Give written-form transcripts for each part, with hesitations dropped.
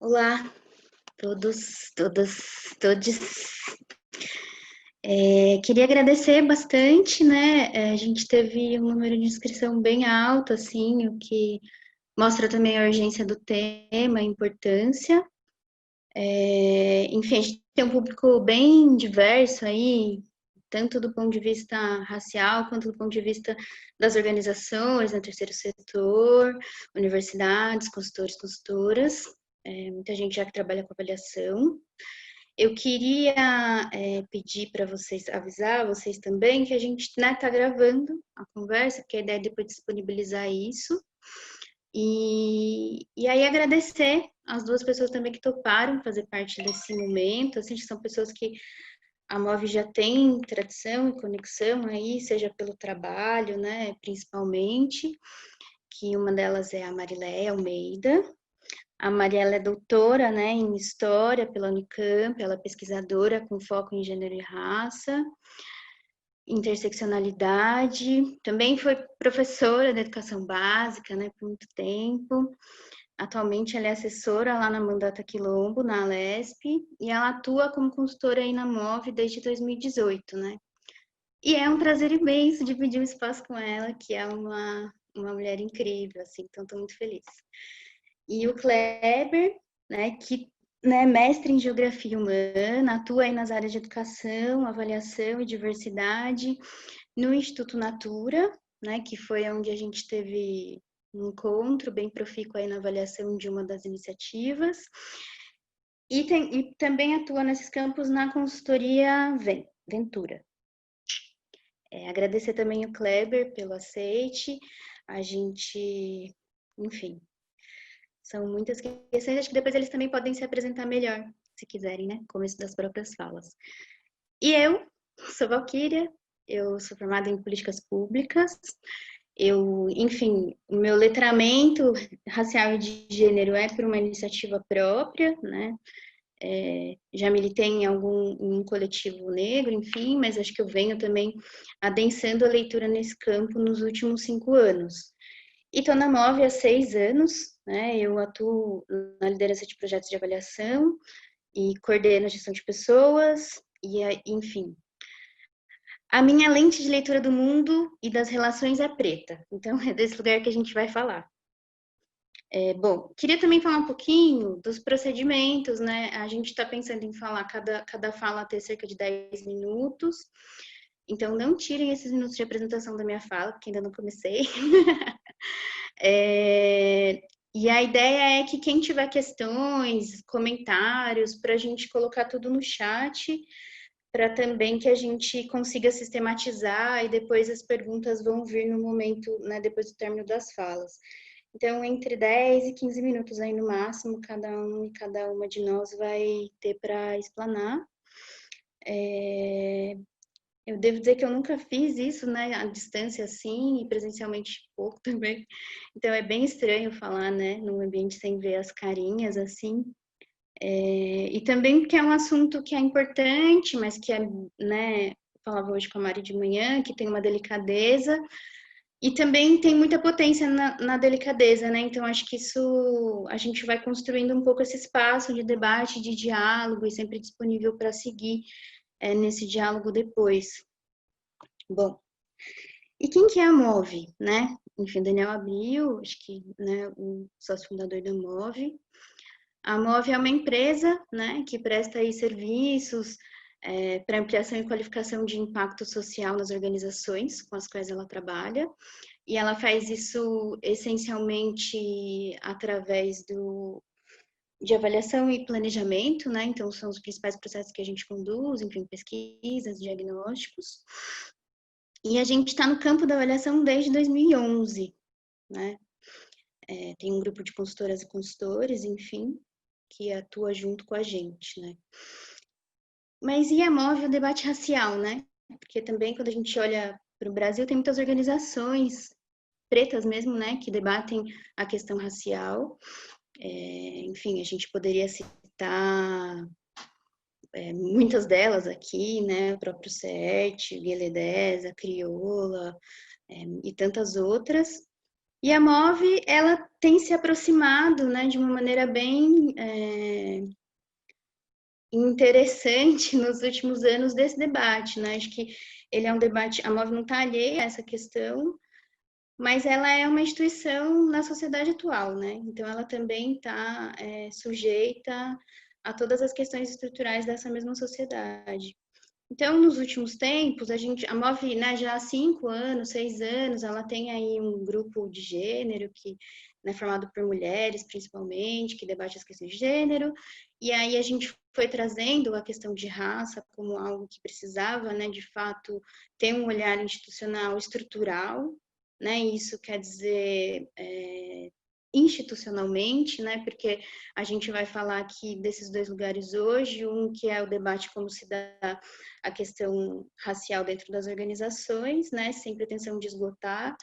Olá, todos, todas, todes. Queria agradecer bastante, né? A gente teve um número de inscrição bem alto, assim, o que mostra também a urgência do tema, a importância. Enfim, a gente tem um público bem diverso aí, tanto do ponto de vista racial, quanto do ponto de vista das organizações, né, terceiro setor, universidades, consultores, consultoras, muita gente já que trabalha com avaliação. Eu queria pedir para vocês, avisar vocês também, que a gente está gravando a conversa, porque a ideia é depois disponibilizar isso. E aí agradecer as duas pessoas também que toparam fazer parte desse momento, assim, são pessoas que a MOV já tem tradição e conexão aí, seja pelo trabalho, né, principalmente, que uma delas é a Mariléia Almeida. A Mariela é doutora, né, em História pela Unicamp, ela é pesquisadora com foco em gênero e raça, interseccionalidade, também foi professora de educação básica, né, por muito tempo. Atualmente ela é assessora lá na Mandata Quilombo, na Alesp, e ela atua como consultora aí na MOV desde 2018, né. E é um prazer imenso dividir um espaço com ela, que é uma mulher incrível, assim, então estou muito feliz. E o Kleber, né, que né, mestre em Geografia Humana, atua aí nas áreas de educação, avaliação e diversidade no Instituto Natura, né, que foi onde a gente teve um encontro bem profícuo aí na avaliação de uma das iniciativas. E também atua nesses campos na consultoria Ventura. Agradecer também o Kleber pelo aceite. A gente, enfim, são muitas questões, acho que depois eles também podem se apresentar melhor, se quiserem, né? Começo das próprias falas. E eu sou Valquíria, eu sou formada em políticas públicas, enfim, o meu letramento racial e de gênero é por uma iniciativa própria, né? Já militei em um coletivo negro, enfim, mas acho que eu venho também adensando a leitura nesse campo nos últimos 5 anos. E estou na MOV há 6 anos, né? Eu atuo na liderança de projetos de avaliação e coordeno a gestão de pessoas, enfim. A minha lente de leitura do mundo e das relações é preta, então é desse lugar que a gente vai falar. Bom, queria também falar um pouquinho dos procedimentos, né? A gente está pensando em falar, cada fala ter cerca de 10 minutos, então não tirem esses minutos de apresentação da minha fala, porque ainda não comecei. E a ideia é que quem tiver questões, comentários, para a gente colocar tudo no chat, para também que a gente consiga sistematizar e depois as perguntas vão vir no momento, né, depois do término das falas. Então, entre 10 e 15 minutos aí no máximo, cada um e cada uma de nós vai ter para explanar. Eu devo dizer que eu nunca fiz isso, né, à distância assim, e presencialmente pouco também. Então, é bem estranho falar, né, num ambiente sem ver as carinhas, assim. E também porque é um assunto que é importante, mas que é, né, eu falava hoje com a Mari de manhã, que tem uma delicadeza, e também tem muita potência na delicadeza, né? Então, acho que isso, a gente vai construindo um pouco esse espaço de debate, de diálogo, e sempre disponível para seguir nesse diálogo depois. Bom, e quem que é a MOV, né? Enfim, Daniel Abril, acho que, né, o sócio fundador da MOV. A MOV é uma empresa, né, que presta aí serviços para ampliação e qualificação de impacto social nas organizações com as quais ela trabalha. E ela faz isso essencialmente através de avaliação e planejamento, né? Então, são os principais processos que a gente conduz, enfim, pesquisas, diagnósticos. E a gente está no campo da avaliação desde 2011, né? Tem um grupo de consultoras e consultores, enfim, que atua junto com a gente, né? Mas e a MOV o debate racial, né? Porque também quando a gente olha para o Brasil, tem muitas organizações pretas mesmo, né, que debatem a questão racial. Enfim, a gente poderia citar muitas delas aqui, né, o próprio CERT, o Guielé 10, a Crioula, e tantas outras. E a MOVE, ela tem se aproximado, né, de uma maneira bem interessante nos últimos anos desse debate, né? Acho que ele é um debate, a MOVE não está alheia a essa questão, mas ela é uma instituição na sociedade atual, né? Então, ela também está sujeita a todas as questões estruturais dessa mesma sociedade. Então, nos últimos tempos, a MOVE, né, já há 5 anos, 6 anos, ela tem aí um grupo de gênero que é formado por mulheres, principalmente, que debate as questões de gênero, e aí a gente foi trazendo a questão de raça como algo que precisava, né, de fato, ter um olhar institucional estrutural, né, isso quer dizer institucionalmente, né, porque a gente vai falar aqui desses dois lugares hoje, um que é o debate como se dá a questão racial dentro das organizações, né, sem pretensão de esgotar,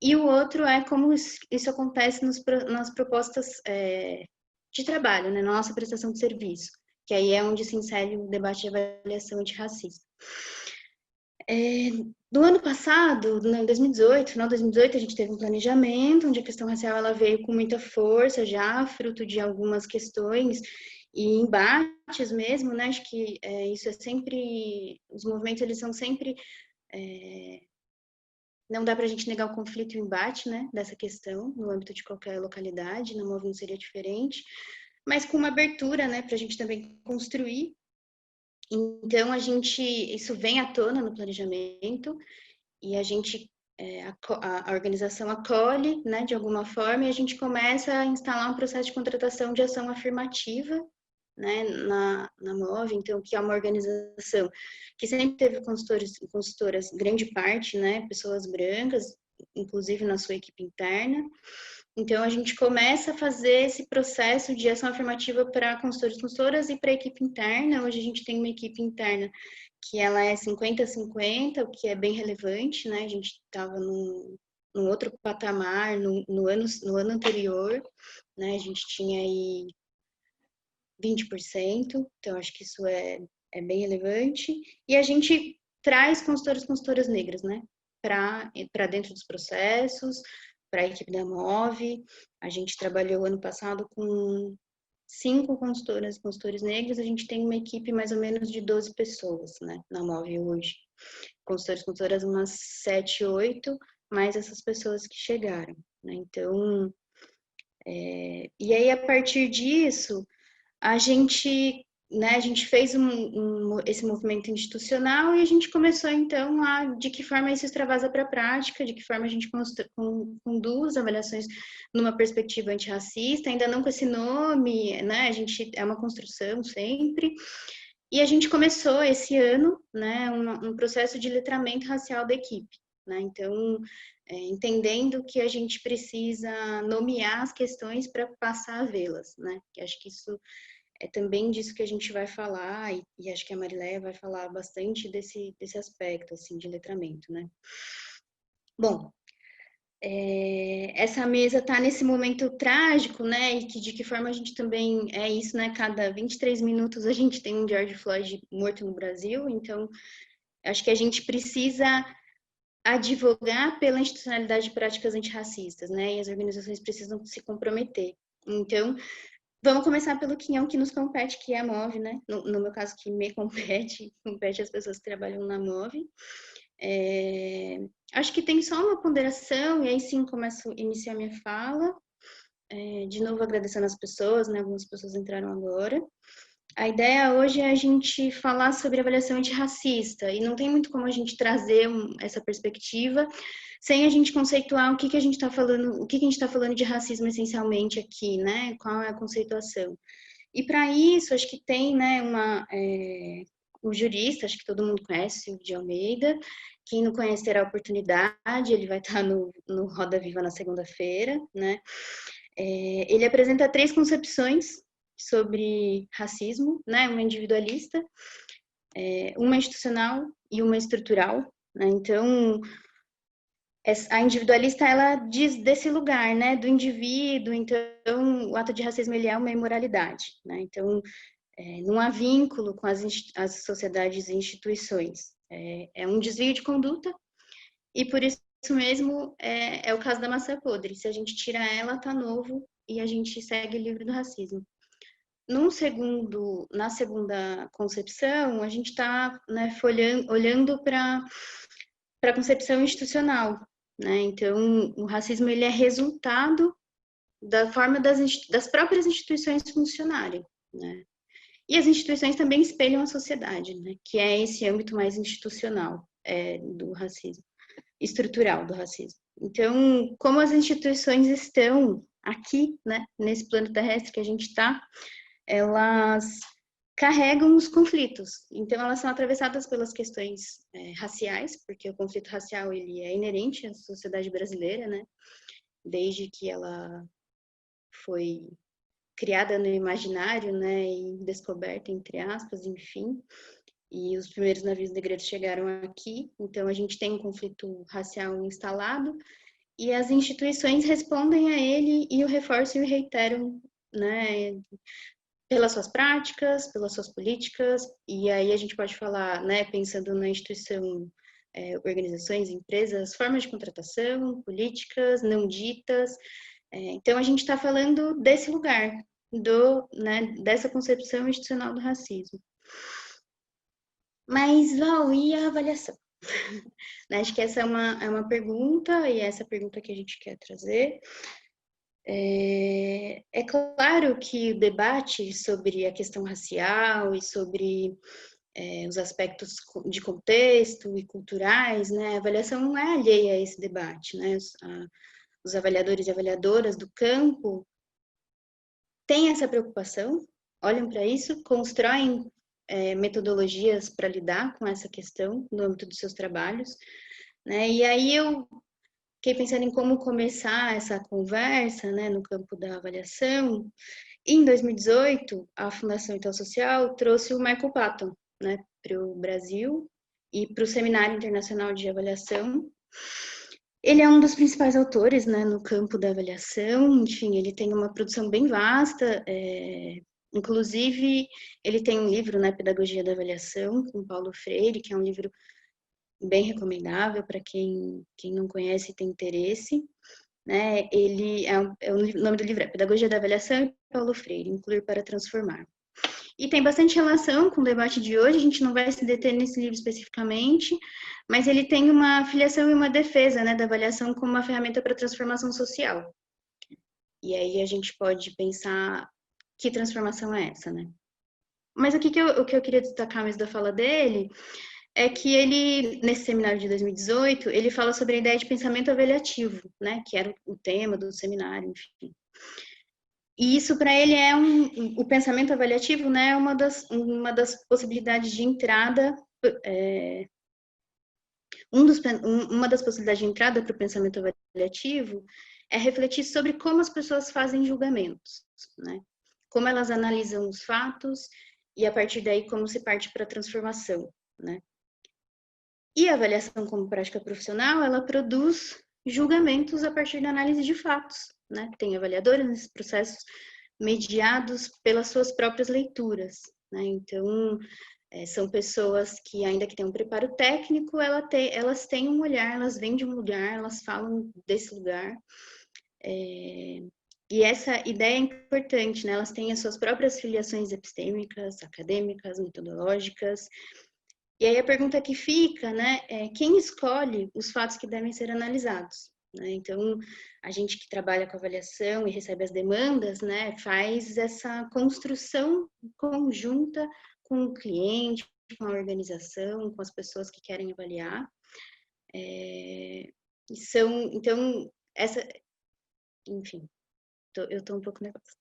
e o outro é como isso acontece nas propostas de trabalho, né, na nossa prestação de serviço, que aí é onde se insere o debate de avaliação antirracista. Do ano passado, em 2018, final de 2018, a gente teve um planejamento onde a questão racial ela veio com muita força já, fruto de algumas questões e embates mesmo, né? Acho que isso é sempre, os movimentos eles são sempre, não dá para a gente negar o conflito e o embate, né? Dessa questão no âmbito de qualquer localidade, na MOVE não seria diferente, mas com uma abertura, né? Para a gente também construir. Então isso vem à tona no planejamento e a gente a organização acolhe, né, de alguma forma, e a gente começa a instalar um processo de contratação de ação afirmativa, né, na MOVE, então, que é uma organização que sempre teve consultoras, grande parte, né, pessoas brancas, inclusive na sua equipe interna. Então, a gente começa a fazer esse processo de ação afirmativa para consultores e consultoras e para a equipe interna. Hoje a gente tem uma equipe interna que ela é 50-50, o que é bem relevante, né? A gente estava num outro patamar no ano anterior, né? A gente tinha aí 20%, então acho que isso é bem relevante. E a gente traz consultores e consultoras negras, né? Para dentro dos processos, para a equipe da MOVE. A gente trabalhou ano passado com 5 consultoras e consultores negros, a gente tem uma equipe mais ou menos de 12 pessoas, né, na MOVE hoje. Consultores e consultoras umas 7, 8, mais essas pessoas que chegaram, né, então... e aí, a partir disso, a gente fez esse movimento institucional e a gente começou, então, de que forma isso extravasa para a prática, de que forma a gente conduz avaliações numa perspectiva antirracista, ainda não com esse nome, né? A gente é uma construção sempre. E a gente começou esse ano, né, um processo de letramento racial da equipe, né? Então, entendendo que a gente precisa nomear as questões para passar a vê-las, né? Que acho que isso é também disso que a gente vai falar, e acho que a Marileia vai falar bastante desse aspecto, assim, de letramento, né? Bom, essa mesa está nesse momento trágico, né? E de que forma a gente também é isso, né? Cada 23 minutos a gente tem um George Floyd morto no Brasil, então acho que a gente precisa advogar pela institucionalidade de práticas antirracistas, né? E as organizações precisam se comprometer. Então, vamos começar pelo quinhão que nos compete, que é a MOVE, né? No meu caso, que me compete as pessoas que trabalham na MOVE. Acho que tem só uma ponderação, e aí sim começo a iniciar minha fala. De novo, agradecendo as pessoas, né? Algumas pessoas entraram agora. A ideia hoje é a gente falar sobre avaliação antirracista, e não tem muito como a gente trazer essa perspectiva sem a gente conceituar o que a gente está falando, o que a gente está falando de racismo essencialmente aqui, né? Qual é a conceituação? E para isso, acho que tem, né, o jurista, acho que todo mundo conhece, o de Almeida. Quem não conhece terá a oportunidade, ele vai estar no Roda Viva na segunda-feira, né? Ele apresenta 3 concepções sobre racismo, né? Uma individualista, uma institucional e uma estrutural, né? Então, a individualista, ela diz desse lugar, né? Do indivíduo, então, o ato de racismo, ele é uma imoralidade, né? Então, não há vínculo com as sociedades e instituições. É um desvio de conduta e, por isso mesmo é o caso da maçã podre. Se a gente tira ela, tá novo e a gente segue livre do racismo. Na segunda concepção, a gente está, né, olhando para a concepção institucional, né? Então, o racismo ele é resultado da forma das próprias instituições funcionarem, né? E as instituições também espelham a sociedade, né? Que é esse âmbito mais institucional do racismo, estrutural do racismo. Então, como as instituições estão aqui, né, nesse plano terrestre que a gente está, elas carregam os conflitos. Então, elas são atravessadas pelas questões raciais, porque o conflito racial ele é inerente à sociedade brasileira, né? Desde que ela foi criada no imaginário, né, e descoberta, entre aspas, enfim, e os primeiros navios negreiros chegaram aqui, então a gente tem um conflito racial instalado, e as instituições respondem a ele e o reforçam e reiteram, né, pelas suas práticas, pelas suas políticas, e aí a gente pode falar, né, pensando na instituição, organizações, empresas, formas de contratação, políticas não ditas. Então a gente está falando desse lugar, né, dessa concepção institucional do racismo. Mas, Val, e a avaliação? Acho que essa é uma pergunta, e é essa pergunta que a gente quer trazer. É claro que o debate sobre a questão racial e sobre os aspectos de contexto e culturais, né, a avaliação não é alheia a esse debate, né? Os avaliadores e avaliadoras do campo têm essa preocupação, olham para isso, constroem metodologias para lidar com essa questão no âmbito dos seus trabalhos, né? E aí eu fiquei pensando em como começar essa conversa, né, no campo da avaliação. Em 2018, a Fundação Itaú Social trouxe o Michael Patton, né, para o Brasil e para o Seminário Internacional de Avaliação. Ele é um dos principais autores, né, no campo da avaliação. Enfim, ele tem uma produção bem vasta. Inclusive, ele tem um livro, né, Pedagogia da Avaliação, com Paulo Freire, que é um livro bem recomendável para quem não conhece e tem interesse. Né? O nome do livro é Pedagogia da Avaliação e Paulo Freire, Incluir para Transformar. E tem bastante relação com o debate de hoje, a gente não vai se deter nesse livro especificamente, mas ele tem uma filiação e uma defesa, né, da avaliação como uma ferramenta para transformação social. E aí a gente pode pensar que transformação é essa, né? Mas o que eu queria destacar mesmo da fala dele é que ele, nesse seminário de 2018, ele fala sobre a ideia de pensamento avaliativo, né, que era o tema do seminário, enfim. E isso para ele o pensamento avaliativo, né, uma das possibilidades de entrada, uma das possibilidades de entrada para o pensamento avaliativo é refletir sobre como as pessoas fazem julgamentos, né, como elas analisam os fatos e a partir daí como se parte para a transformação, né. E a avaliação como prática profissional, ela produz julgamentos a partir da análise de fatos, né? Tem avaliadores nesses processos mediados pelas suas próprias leituras, né? Então, são pessoas que, ainda que tenham um preparo técnico, elas têm um olhar, elas vêm de um lugar, elas falam desse lugar. E essa ideia é importante, né? Elas têm as suas próprias filiações epistêmicas, acadêmicas, metodológicas. E aí a pergunta que fica, né, é quem escolhe os fatos que devem ser analisados? Né? Então, a gente que trabalha com avaliação e recebe as demandas, né, faz essa construção conjunta com o cliente, com a organização, com as pessoas que querem avaliar. Então, enfim, eu estou um pouco nervosa.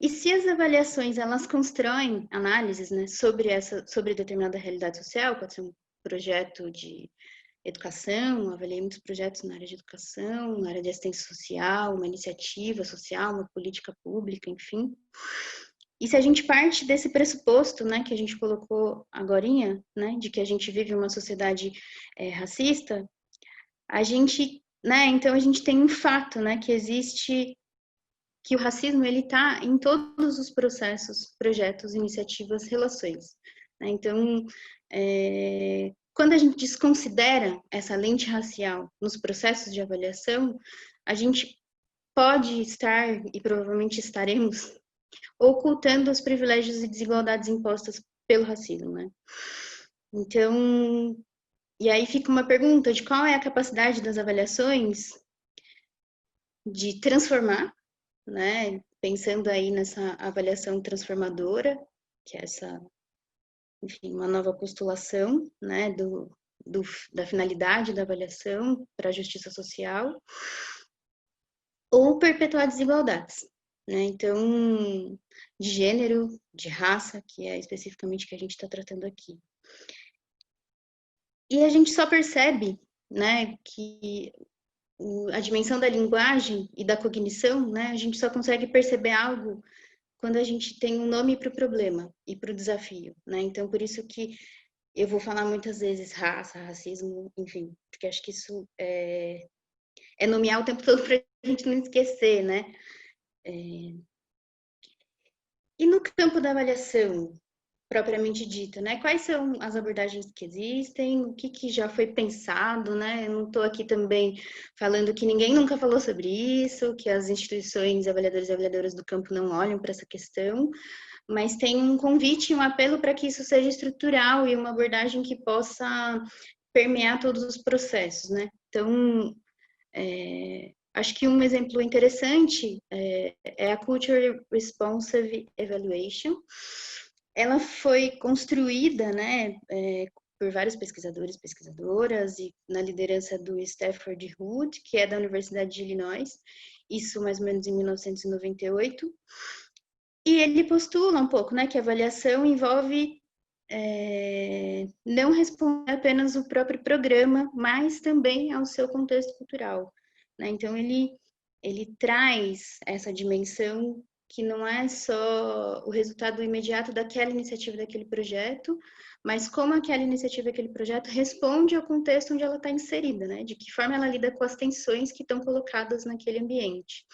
E se as avaliações, elas constroem análises, né, sobre determinada realidade social, pode ser um projeto de educação, avaliei muitos projetos na área de educação, na área de assistência social, uma iniciativa social, uma política pública, enfim. E se a gente parte desse pressuposto, né, que a gente colocou agorinha, né, de que a gente vive uma sociedade racista, então a gente tem um fato, né, que o racismo ele está em todos os processos, projetos, iniciativas, relações. Né? Então, quando a gente desconsidera essa lente racial nos processos de avaliação, a gente pode estar, e provavelmente estaremos, ocultando os privilégios e desigualdades impostas pelo racismo, né? Então, e aí fica uma pergunta de qual é a capacidade das avaliações de transformar, né? Pensando aí nessa avaliação transformadora, que é essa, enfim, uma nova postulação, né, da finalidade da avaliação para a justiça social, ou perpetuar desigualdades, né? Então, de gênero, de raça, que é especificamente que a gente está tratando aqui. E a gente só percebe, né, que a dimensão da linguagem e da cognição, né, a gente só consegue perceber algo quando a gente tem um nome para o problema e para o desafio, né? Então, por isso que eu vou falar muitas vezes raça, racismo, enfim, porque acho que isso é nomear o tempo todo para a gente não esquecer, né? E no campo da avaliação, propriamente dita, né? Quais são as abordagens que existem, o que já foi pensado, né? Eu não estou aqui também falando que ninguém nunca falou sobre isso, que as instituições avaliadoras e avaliadoras do campo não olham para essa questão, mas tem um convite, um apelo para que isso seja estrutural e uma abordagem que possa permear todos os processos, né? Então, acho que um exemplo interessante é a Culture Responsive Evaluation. Ela foi construída, né, por vários pesquisadores e pesquisadoras e na liderança do Stafford Hood, que é da Universidade de Illinois, isso mais ou menos em 1998. E ele postula um pouco, né, que a avaliação envolve não responder apenas o próprio programa, mas também ao seu contexto cultural, né? Então ele traz essa dimensão que não é só o resultado imediato daquela iniciativa, daquele projeto, mas como aquela iniciativa, aquele projeto responde ao contexto onde ela está inserida, né? De que forma ela lida com as tensões que estão colocadas naquele ambiente.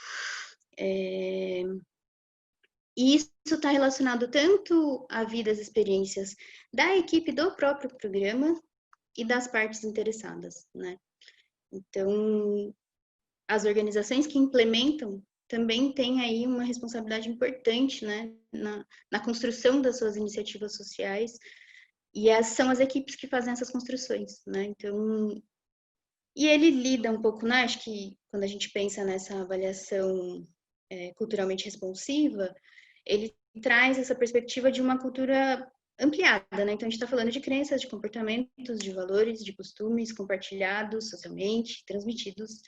E isso está relacionado tanto à vida, às experiências da equipe do próprio programa e das partes interessadas, né? Então, as organizações que implementam também têm aí uma responsabilidade importante, né, na construção das suas iniciativas sociais, e são as equipes que fazem essas construções, né? Então, e ele lida um pouco, né? Acho que quando a gente pensa nessa avaliação culturalmente responsiva, ele traz essa perspectiva de uma cultura ampliada, né? Então, a gente está falando de crenças, de comportamentos, de valores, de costumes compartilhados socialmente, transmitidos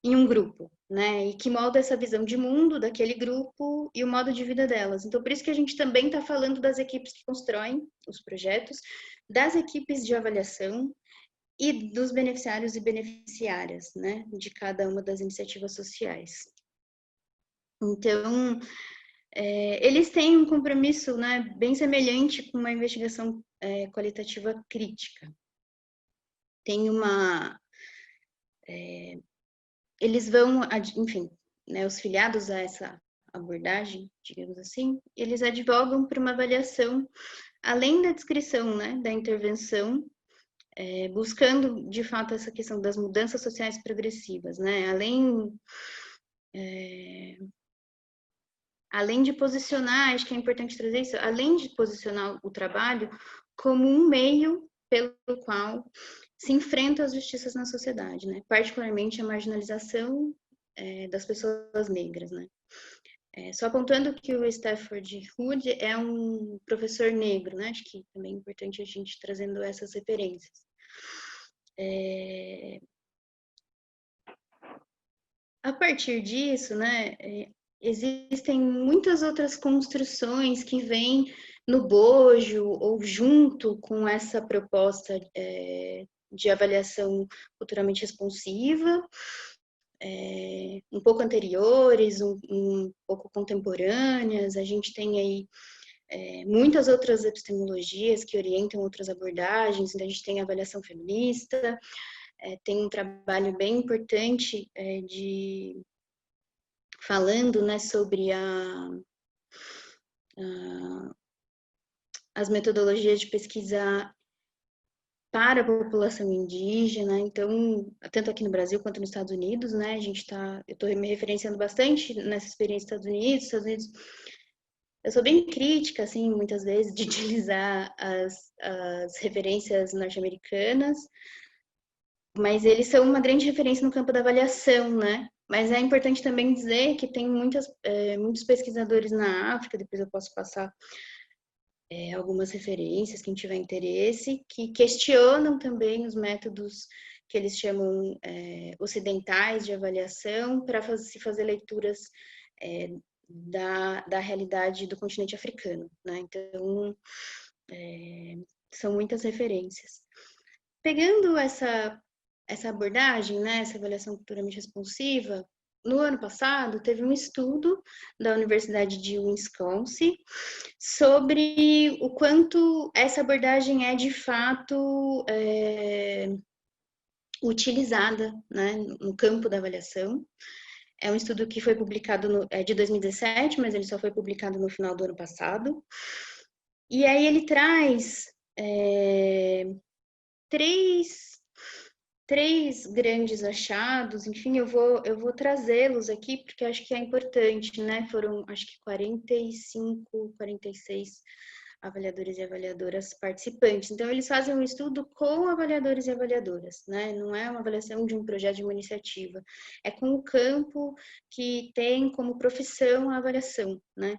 em um grupo, né? E que molda essa visão de mundo daquele grupo e o modo de vida delas. Então, por isso que a gente também está falando das equipes que constroem os projetos, das equipes de avaliação e dos beneficiários e beneficiárias, né? De cada uma das iniciativas sociais. Então, eles têm um compromisso, né, bem semelhante com uma investigação qualitativa crítica. Tem uma... eles vão, enfim, né, os filiados a essa abordagem, digamos assim, eles advogam por uma avaliação além da descrição, né, da intervenção, buscando, de fato, essa questão das mudanças sociais progressivas, né, além de posicionar, acho que é importante trazer isso, além de posicionar o trabalho como um meio pelo qual se enfrenta as justiças na sociedade, né? Particularmente a marginalização das pessoas negras, né? Só apontando que o Stafford Hood é um professor negro, né? Acho que também é importante a gente trazendo essas referências. A partir disso, né, existem muitas outras construções que vêm no bojo ou junto com essa proposta de avaliação futuramente responsiva, um pouco anteriores, um pouco contemporâneas. A gente tem aí muitas outras epistemologias que orientam outras abordagens. Então, a gente tem a avaliação feminista, tem um trabalho bem importante de falando, né, sobre as metodologias de pesquisa para a população indígena. Então, tanto aqui no Brasil quanto nos Estados Unidos, né, eu estou me referenciando bastante nessa experiência dos Estados Unidos, eu sou bem crítica, assim, muitas vezes, de utilizar as referências norte-americanas, mas eles são uma grande referência no campo da avaliação, né? Mas é importante também dizer que tem muitos pesquisadores na África, depois eu posso passar algumas referências, quem tiver interesse, que questionam também os métodos que eles chamam ocidentais de avaliação para se fazer leituras da realidade do continente africano, né? Então, são muitas referências. Pegando essa abordagem, né, essa avaliação culturalmente responsiva, no ano passado teve um estudo da Universidade de Wisconsin sobre o quanto essa abordagem é de fato utilizada, né, no campo da avaliação. É um estudo que foi publicado de 2017, mas ele só foi publicado no final do ano passado. E aí ele traz três grandes achados, enfim, eu vou trazê-los aqui porque acho que é importante, né? Foram, acho que 45, 46 avaliadores e avaliadoras participantes. Então, eles fazem um estudo com avaliadores e avaliadoras, né? Não é uma avaliação de um projeto de uma iniciativa, é com o campo que tem como profissão a avaliação, né?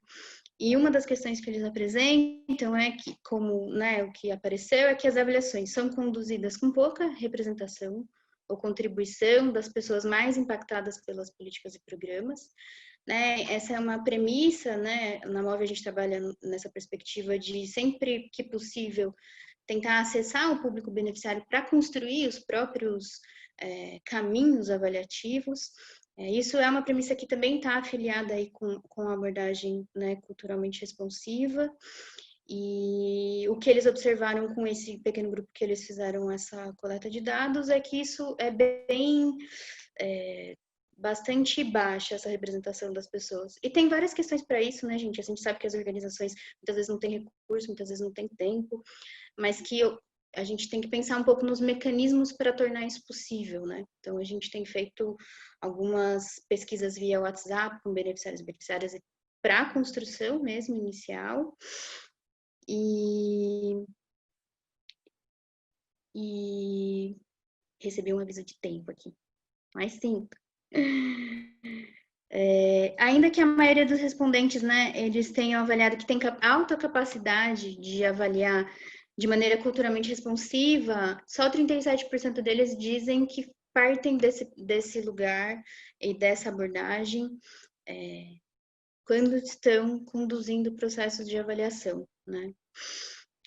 E uma das questões que eles apresentam é que, como, né, o que apareceu, é que as avaliações são conduzidas com pouca representação ou contribuição das pessoas mais impactadas pelas políticas e programas, né? Essa é uma premissa, né? Na MOVE a gente trabalha nessa perspectiva de, sempre que possível, tentar acessar o público beneficiário para construir os próprios caminhos avaliativos. Isso é uma premissa que também está afiliada aí com a abordagem, né, culturalmente responsiva. E o que eles observaram com esse pequeno grupo que eles fizeram essa coleta de dados é que isso é bastante baixa, essa representação das pessoas. E tem várias questões para isso, né, gente? A gente sabe que as organizações muitas vezes não têm recurso, muitas vezes não têm tempo, mas que a gente tem que pensar um pouco nos mecanismos para tornar isso possível, né? Então, a gente tem feito algumas pesquisas via WhatsApp com beneficiários e beneficiárias para a construção mesmo, inicial. E recebi um aviso de tempo aqui. Mais 5. Ainda que a maioria dos respondentes, né, eles tenham avaliado que tem alta capacidade de avaliar de maneira culturalmente responsiva, só 37% deles dizem que partem desse lugar e dessa abordagem quando estão conduzindo processos de avaliação, né?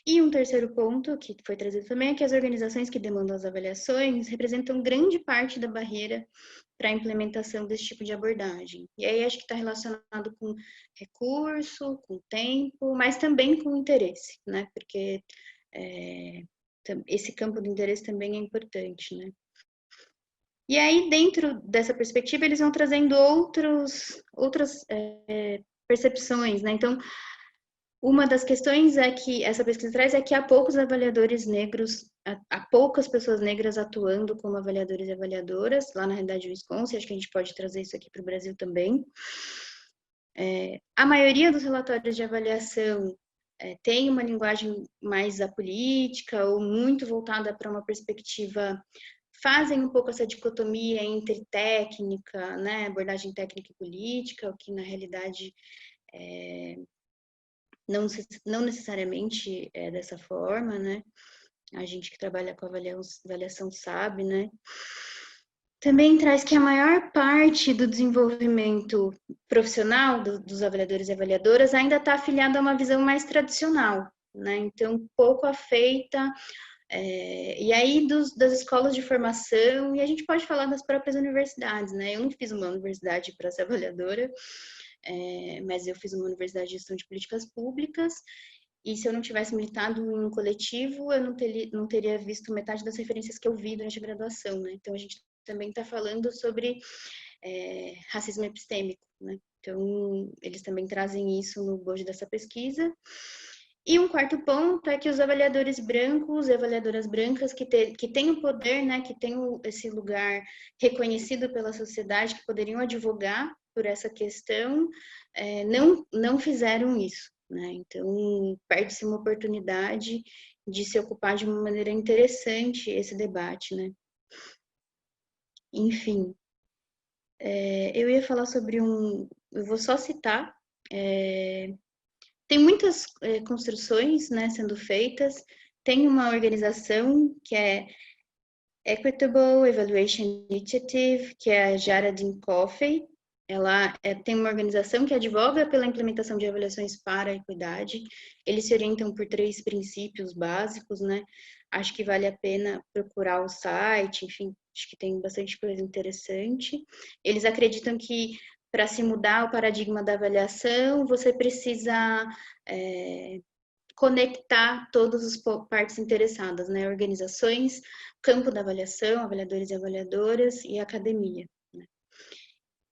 E um terceiro ponto que foi trazido também é que as organizações que demandam as avaliações representam grande parte da barreira para a implementação desse tipo de abordagem. E aí acho que está relacionado com recurso, com tempo, mas também com interesse, né? Porque esse campo do interesse também é importante, né? E aí, dentro dessa perspectiva, eles vão trazendo outras percepções, né? Então, uma das questões é que essa pesquisa traz é que há poucos avaliadores negros, há poucas pessoas negras atuando como avaliadores e avaliadoras, lá na realidade do Wisconsin, acho que a gente pode trazer isso aqui para o Brasil também. A maioria dos relatórios de avaliação tem uma linguagem mais apolítica ou muito voltada para uma perspectiva, fazem um pouco essa dicotomia entre técnica, né, abordagem técnica e política, o que na realidade não necessariamente é dessa forma, né? A gente que trabalha com avaliação sabe, né? Também traz que a maior parte do desenvolvimento profissional dos avaliadores e avaliadoras ainda está afiliada a uma visão mais tradicional, né? Então, pouco afeita. E aí, das escolas de formação, e a gente pode falar das próprias universidades, né? Eu não fiz uma universidade para ser avaliadora, mas eu fiz uma universidade de gestão de políticas públicas, e se eu não tivesse militado em um coletivo, eu não teria visto metade das referências que eu vi durante a graduação, né? Então, a gente também está falando sobre racismo epistêmico, né? Então, eles também trazem isso no bojo dessa pesquisa. E um quarto ponto é que os avaliadores brancos e avaliadoras brancas que têm o poder, né, que têm esse lugar reconhecido pela sociedade, que poderiam advogar por essa questão, não fizeram isso, né? Então, perde-se uma oportunidade de se ocupar de uma maneira interessante esse debate, né? Enfim, eu ia falar sobre eu vou só citar, tem muitas construções, né, sendo feitas, tem uma organização que é Equitable Evaluation Initiative, que é a Jaradin Coffey. Ela tem uma organização que advoga pela implementação de avaliações para a equidade. Eles se orientam por 3 princípios básicos, né? Acho que vale a pena procurar o site, enfim, acho que tem bastante coisa interessante. Eles acreditam que para se mudar o paradigma da avaliação, você precisa conectar todas as partes interessadas, né? Organizações, campo da avaliação, avaliadores e avaliadoras e academia. Né?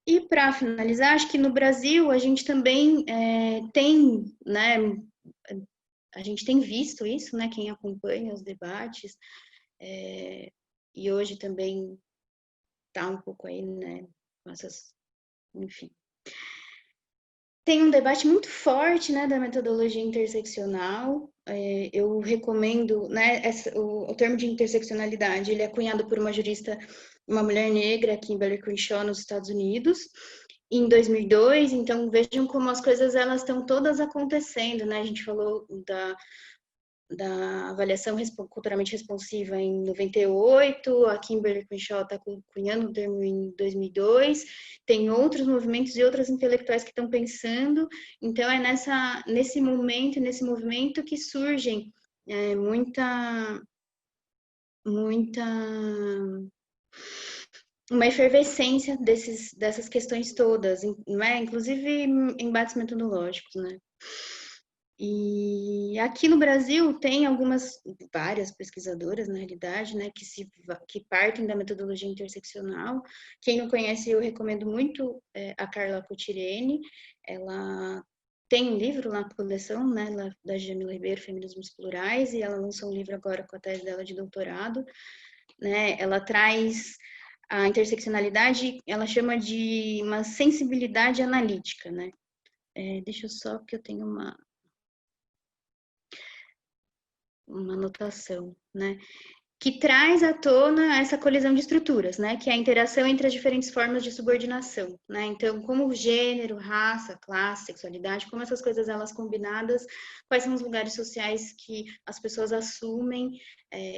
E para finalizar, acho que no Brasil a gente também tem, né? A gente tem visto isso, né? Quem acompanha os debates, e hoje também está um pouco aí, né? Com essas, enfim. Tem um debate muito forte, né, da metodologia interseccional. Eu recomendo, né, o termo de interseccionalidade, ele é cunhado por uma jurista, uma mulher negra, Kimberly Crenshaw, nos Estados Unidos, em 2002. Então, vejam como as coisas elas estão todas acontecendo, né? A gente falou da avaliação culturalmente responsiva em 98, a Kimberly Crenshaw está cunhando o termo em 2002, tem outros movimentos e outras intelectuais que estão pensando, então é nesse movimento que surgem uma efervescência dessas questões todas, né? Inclusive embates metodológicos, né? E aqui no Brasil tem várias pesquisadoras, na realidade, né, que partem da metodologia interseccional. Quem não conhece, eu recomendo muito a Carla Cotirene. Ela tem um livro na coleção, né, da Jamila Ribeiro, Feminismos Plurais, e ela lançou um livro agora com a tese dela de doutorado. Né? Ela traz a interseccionalidade, ela chama de uma sensibilidade analítica, né? Deixa eu só, porque eu tenho uma anotação, né? Que traz à tona essa colisão de estruturas, né? Que é a interação entre as diferentes formas de subordinação, né? Então, como gênero, raça, classe, sexualidade, como essas coisas elas combinadas, quais são os lugares sociais que as pessoas assumem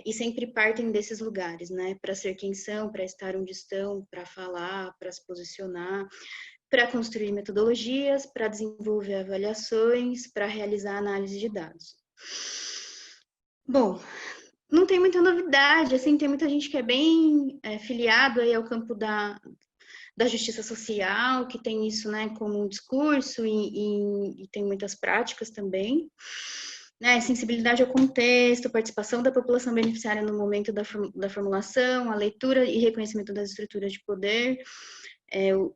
e sempre partem desses lugares, né? Para ser quem são, para estar onde estão, para falar, para se posicionar, para construir metodologias, para desenvolver avaliações, para realizar análise de dados. Bom, não tem muita novidade, assim, tem muita gente que é bem filiado aí ao campo da justiça social, que tem isso, né, como um discurso e tem muitas práticas também. Né, sensibilidade ao contexto, participação da população beneficiária no momento da formulação, a leitura e reconhecimento das estruturas de poder,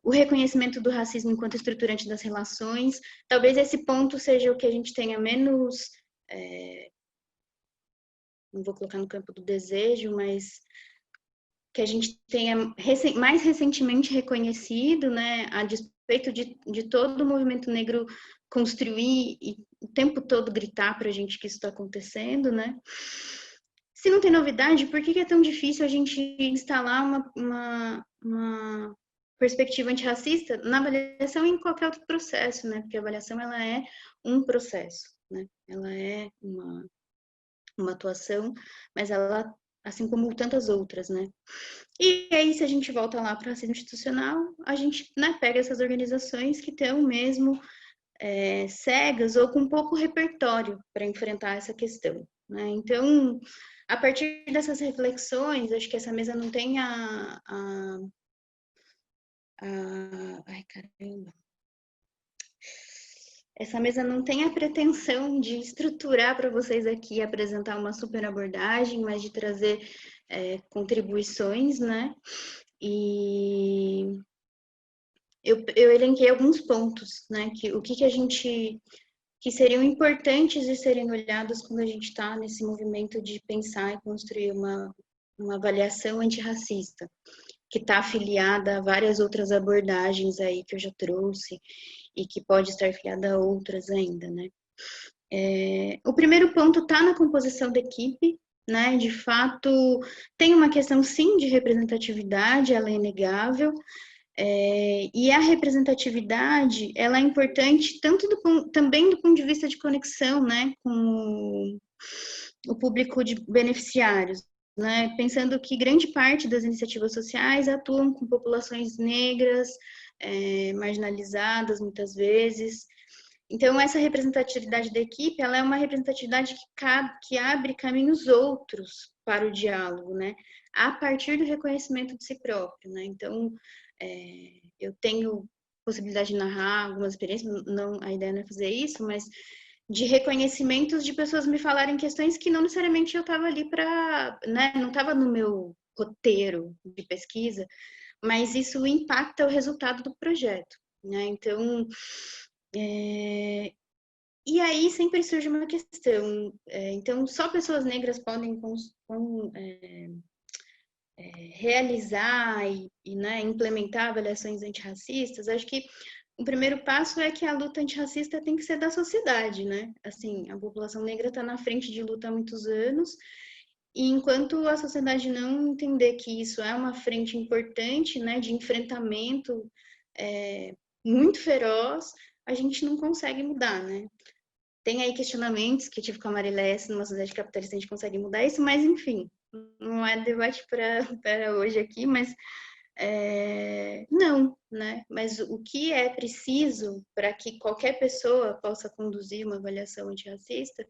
o reconhecimento do racismo enquanto estruturante das relações. Talvez esse ponto seja o que a gente tenha menos... não vou colocar no campo do desejo, mas que a gente tenha mais recentemente reconhecido, né, a despeito de todo o movimento negro construir e o tempo todo gritar para a gente que isso está acontecendo, né? Se não tem novidade, por que é tão difícil a gente instalar uma perspectiva antirracista na avaliação e em qualquer outro processo, né? Porque a avaliação, ela é um processo, né? Ela é uma atuação, mas ela, assim como tantas outras, né? E aí, se a gente volta lá para o racismo institucional, a gente, né, pega essas organizações que estão mesmo cegas ou com pouco repertório para enfrentar essa questão, né? Então, a partir dessas reflexões, acho que essa mesa não tem ai, caramba! Essa mesa não tem a pretensão de estruturar para vocês aqui, apresentar uma super abordagem, mas de trazer contribuições, né? E eu elenquei alguns pontos, né? O que a gente que seriam importantes de serem olhados quando a gente está nesse movimento de pensar e construir uma avaliação antirracista, que está afiliada a várias outras abordagens aí que eu já trouxe e que pode estar afiliada a outras ainda, né? O primeiro ponto está na composição da equipe, né? De fato, tem uma questão sim de representatividade, ela é inegável, e a representatividade, ela é importante tanto também do ponto de vista de conexão, né, com o público de beneficiários, né, pensando que grande parte das iniciativas sociais atuam com populações negras, marginalizadas muitas vezes. Então, essa representatividade da equipe, ela é uma representatividade que abre caminhos outros para o diálogo, né, a partir do reconhecimento de si próprio, né. Então, eu tenho possibilidade de narrar algumas experiências, não, a ideia não é fazer isso, mas de reconhecimentos de pessoas me falarem questões que não necessariamente eu estava ali para, né, não estava no meu roteiro de pesquisa, mas isso impacta o resultado do projeto, né? Então, e aí sempre surge uma questão, então só pessoas negras podem realizar e né, implementar avaliações antirracistas. Acho que o primeiro passo é que a luta antirracista tem que ser da sociedade, né? Assim, a população negra está na frente de luta há muitos anos, e enquanto a sociedade não entender que isso é uma frente importante, né, de enfrentamento muito feroz, a gente não consegue mudar, né? Tem aí questionamentos que eu tive com a Marilé, se numa sociedade capitalista a gente consegue mudar isso, mas enfim, não é debate para hoje aqui, mas não, né? Mas o que é preciso para que qualquer pessoa possa conduzir uma avaliação antirracista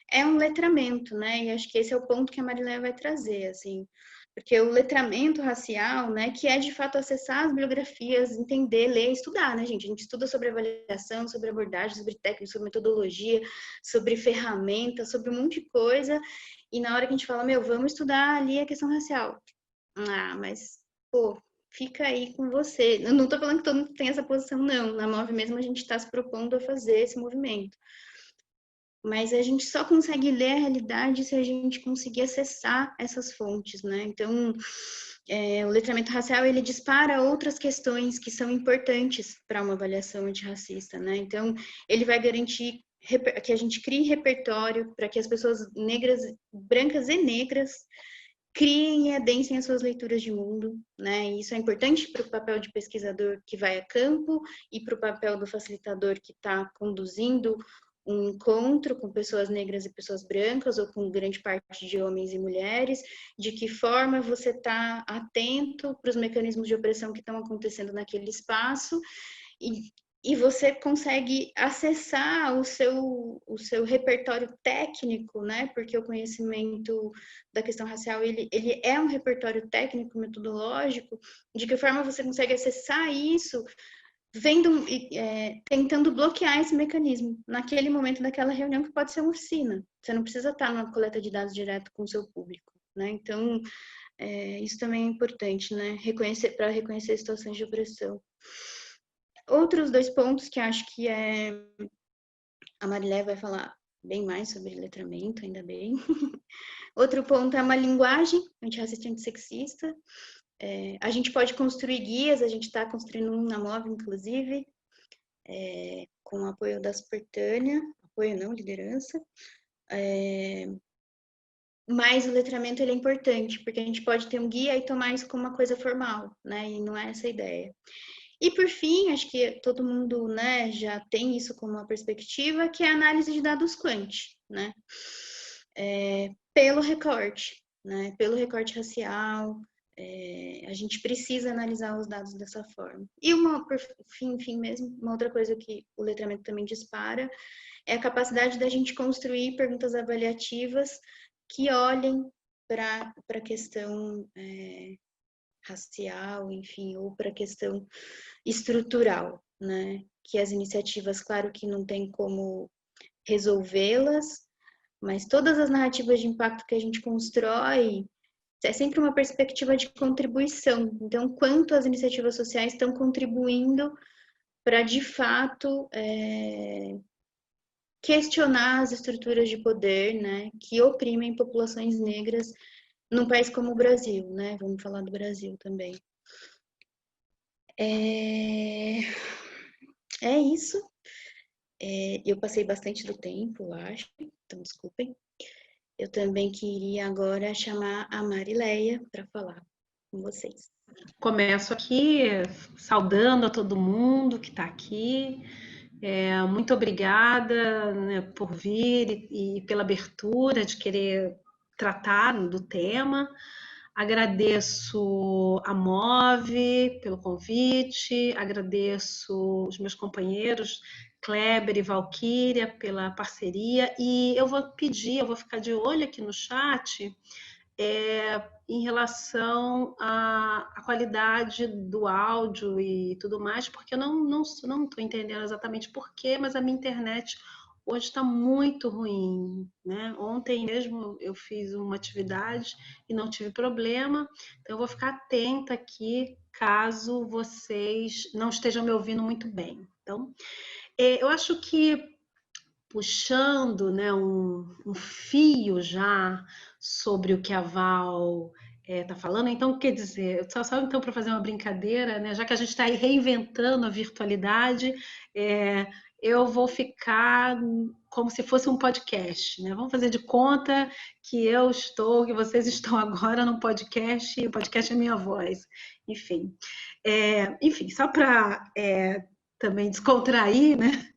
é um letramento, né? E acho que esse é o ponto que a Marilé vai trazer, assim, porque o letramento racial, né, que é de fato acessar as biografias, entender, ler, estudar, né, gente? A gente estuda sobre avaliação, sobre abordagem, sobre técnica, sobre metodologia, sobre ferramentas, sobre um monte de coisa, e na hora que a gente fala, meu, vamos estudar ali a questão racial. Ah, mas, pô, fica aí com você. Eu não tô falando que todo mundo tem essa posição, não. Na MOVE mesmo a gente está se propondo a fazer esse movimento. Mas a gente só consegue ler a realidade se a gente conseguir acessar essas fontes, né? Então, o letramento racial, ele dispara outras questões que são importantes para uma avaliação antirracista, né? Então, ele vai garantir que a gente crie repertório para que as pessoas negras, brancas e negras, criem e adensem as suas leituras de mundo, né? E isso é importante para o papel de pesquisador que vai a campo e para o papel do facilitador que está conduzindo um encontro com pessoas negras e pessoas brancas, ou com grande parte de homens e mulheres, de que forma você está atento para os mecanismos de opressão que estão acontecendo naquele espaço, e você consegue acessar o seu repertório técnico, né? Porque o conhecimento da questão racial, ele é um repertório técnico, metodológico, de que forma você consegue acessar isso vendo, tentando bloquear esse mecanismo naquele momento daquela reunião, que pode ser uma oficina. Você não precisa estar numa coleta de dados direto com o seu público, né? Então, isso também é importante, né? Para reconhecer situações de opressão. Outros dois pontos que acho que a Marilé vai falar bem mais sobre letramento, ainda bem. Outro ponto é uma linguagem antirracista e antissexista. A gente pode construir guias, a gente está construindo um na MOVE, inclusive, com o apoio da Supertânia, apoio não, liderança. Mas o letramento ele é importante, porque a gente pode ter um guia e tomar isso como uma coisa formal, né? E não é essa a ideia. E por fim, acho que todo mundo, né, já tem isso como uma perspectiva, que é a análise de dados quant, né? Pelo recorte, né? Pelo recorte racial, a gente precisa analisar os dados dessa forma. E por fim mesmo, uma outra coisa que o letramento também dispara é a capacidade da gente construir perguntas avaliativas que olhem para a questão racial, enfim, ou para a questão estrutural, né? Que as iniciativas, claro que não tem como resolvê-las, mas todas as narrativas de impacto que a gente constrói é sempre uma perspectiva de contribuição. Então, quanto as iniciativas sociais estão contribuindo para, de fato, questionar as estruturas de poder, né, que oprimem populações negras num país como o Brasil, né? Vamos falar do Brasil também. É isso. Eu passei bastante do tempo, acho, então desculpem. Eu também queria agora chamar a Marileia para falar com vocês. Começo aqui saudando a todo mundo que está aqui. Muito obrigada, né, por vir e pela abertura de querer tratar do tema. Agradeço a Move pelo convite, agradeço os meus companheiros Kleber e Valquíria pela parceria, e eu vou ficar de olho aqui no chat em relação à qualidade do áudio e tudo mais, porque eu não estou entendendo exatamente por quê, mas a minha internet hoje está muito ruim, né? Ontem mesmo eu fiz uma atividade e não tive problema, então eu vou ficar atenta aqui caso vocês não estejam me ouvindo muito bem. Então, eu acho que puxando, né, um fio já sobre o que a Val está falando. Então, quer dizer, só então para fazer uma brincadeira, né, já que a gente está aí reinventando a virtualidade, eu vou ficar como se fosse um podcast, né? Vamos fazer de conta que que vocês estão agora no podcast, e o podcast é minha voz. Enfim, só para também descontrair, né?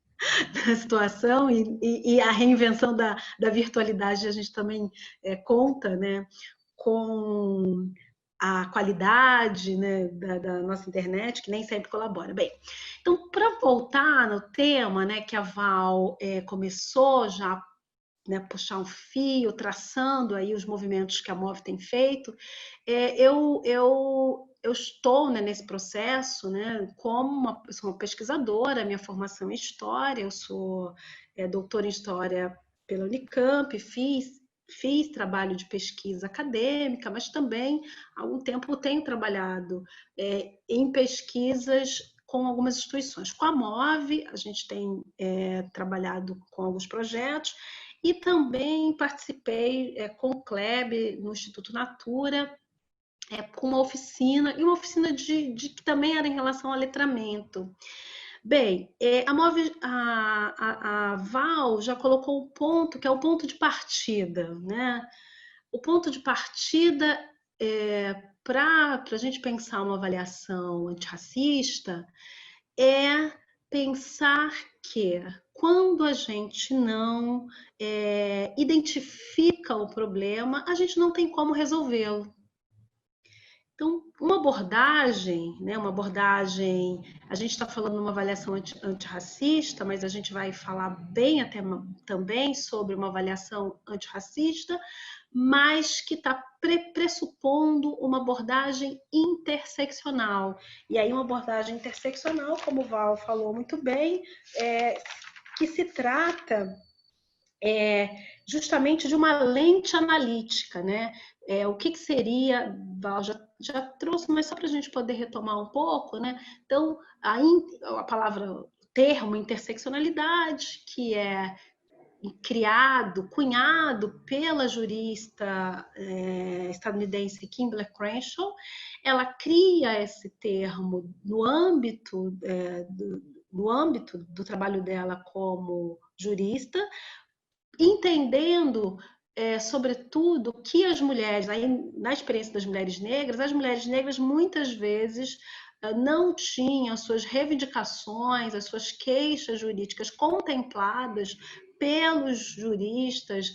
Da situação e a reinvenção da virtualidade a gente também conta, né, com a qualidade, né, da nossa internet, que nem sempre colabora. Bem, então, para voltar no tema, né, que a Val começou já, né, puxar um fio, traçando aí os movimentos que a Move tem feito, eu estou, né, nesse processo, né, como sou uma pesquisadora, minha formação é História, eu sou doutora em História pela Unicamp, fiz trabalho de pesquisa acadêmica, mas também há algum tempo tenho trabalhado em pesquisas com algumas instituições. Com a Move, a gente tem trabalhado com alguns projetos, e também participei com o Kleb no Instituto Natura, com uma oficina, e uma oficina que também era em relação ao letramento. Bem, a Val já colocou o ponto, que é o ponto de partida, né? O ponto de partida para a gente pensar uma avaliação antirracista é pensar que quando a gente não identifica o problema, a gente não tem como resolvê-lo. Então, uma abordagem, né, a gente está falando uma avaliação antirracista, mas a gente vai falar bem até também sobre uma avaliação antirracista, mas que está pressupondo uma abordagem interseccional. E aí uma abordagem interseccional, como o Val falou muito bem, que se trata justamente de uma lente analítica, né? O que seria, Val já trouxe, mas só para a gente poder retomar um pouco, né? Então, a palavra, o termo interseccionalidade, que é cunhado pela jurista estadunidense Kimberlé Crenshaw, ela cria esse termo no âmbito do trabalho dela como jurista, entendendo, sobretudo, que as mulheres, aí, na experiência das mulheres negras, as mulheres negras muitas vezes não tinham as suas reivindicações, as suas queixas jurídicas contempladas pelos juristas,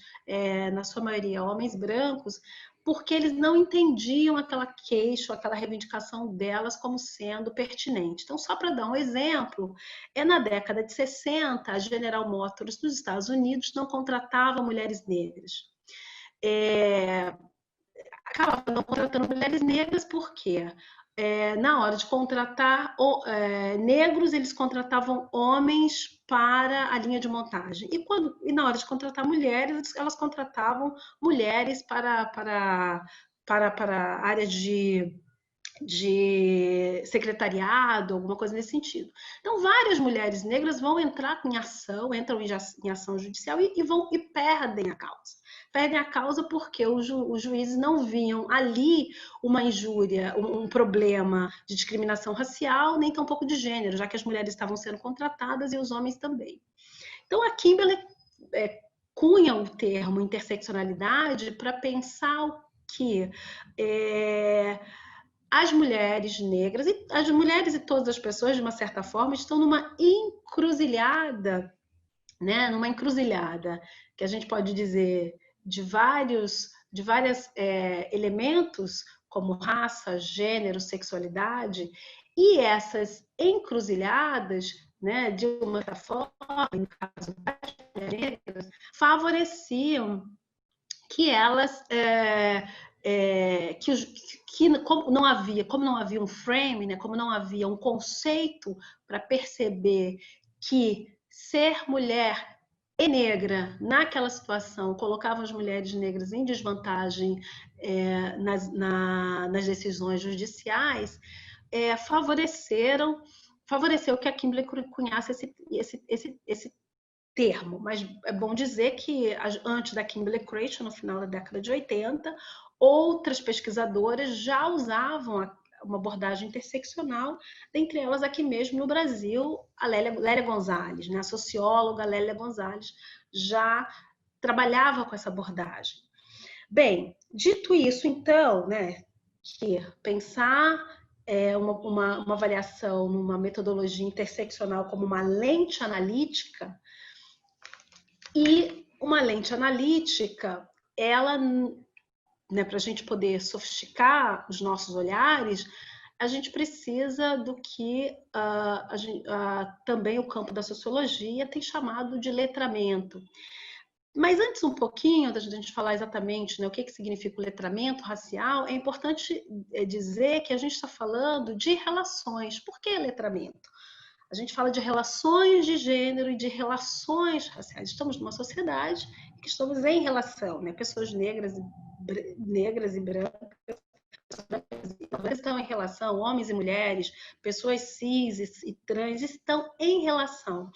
na sua maioria homens brancos, porque eles não entendiam aquela queixa, aquela reivindicação delas como sendo pertinente. Então, só para dar um exemplo, na década de 60, a General Motors dos Estados Unidos não contratava mulheres negras. Acabava não contratando mulheres negras porque na hora de contratar negros, eles contratavam homens para a linha de montagem. E na hora de contratar mulheres, elas contratavam mulheres para áreas de de secretariado, alguma coisa nesse sentido. Então, várias mulheres negras vão entrar em ação, entram em ação judicial e perdem a causa. Perdem a causa porque os juízes não viam ali uma injúria, um problema de discriminação racial, nem tampouco de gênero, já que as mulheres estavam sendo contratadas e os homens também. Então, a Kimberly cunha o termo interseccionalidade para pensar que as mulheres negras e as mulheres e todas as pessoas, de uma certa forma, estão numa encruzilhada, né? Numa encruzilhada que a gente pode dizer de vários elementos, como raça, gênero, sexualidade, e essas encruzilhadas, né, de uma certa forma, no caso das mulheres negras, favoreciam que elas como não havia um frame, né, como não havia um conceito para perceber que ser mulher e negra naquela situação colocava as mulheres negras em desvantagem nas decisões judiciais, favoreceu que a Kimberly cunhasse esse termo, mas é bom dizer que antes da Kimberly Crenshaw, no final da década de 80, outras pesquisadoras já usavam uma abordagem interseccional, dentre elas aqui mesmo no Brasil, a Lélia Gonzalez, né? A socióloga Lélia Gonzalez já trabalhava com essa abordagem. Bem, dito isso, então, né, que pensar uma avaliação numa metodologia interseccional como uma lente analítica, e uma lente analítica, ela, né, para a gente poder sofisticar os nossos olhares, a gente precisa do que também o campo da sociologia tem chamado de letramento. Mas antes um pouquinho da gente falar exatamente, né, o que significa o letramento racial, é importante dizer que a gente está falando de relações. Por que letramento? A gente fala de relações de gênero e de relações raciais. Estamos numa sociedade que estamos em relação, né? Pessoas negras e brancas estão em relação, homens e mulheres, pessoas cis e trans estão em relação.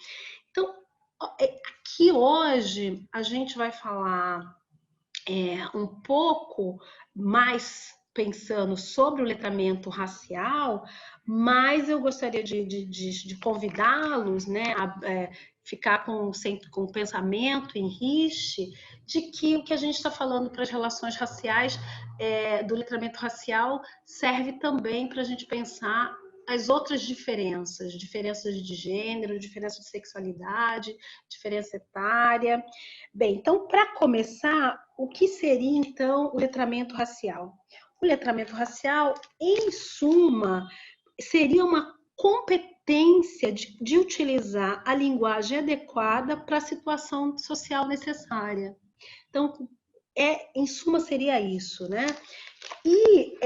Então, aqui hoje a gente vai falar um pouco mais pensando sobre o letramento racial, mas eu gostaria de convidá-los, né, a ficar com o pensamento em riste de que o que a gente está falando para as relações raciais, do letramento racial, serve também para a gente pensar as outras diferenças de gênero, diferença de sexualidade, diferença etária. Bem, então, para começar, o que seria, então, o letramento racial? O letramento racial, em suma, seria uma competência de utilizar a linguagem adequada para a situação social necessária. Então, em suma, seria isso, né? E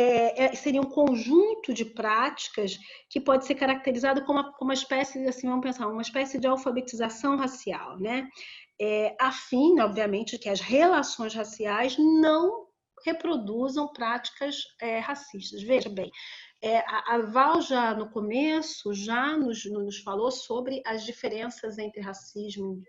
seria um conjunto de práticas que pode ser caracterizado como uma espécie, assim, vamos pensar, uma espécie de alfabetização racial, né? A fim, obviamente, que as relações raciais não reproduzam práticas racistas. Veja bem, a Val já no começo já nos falou sobre as diferenças entre racismo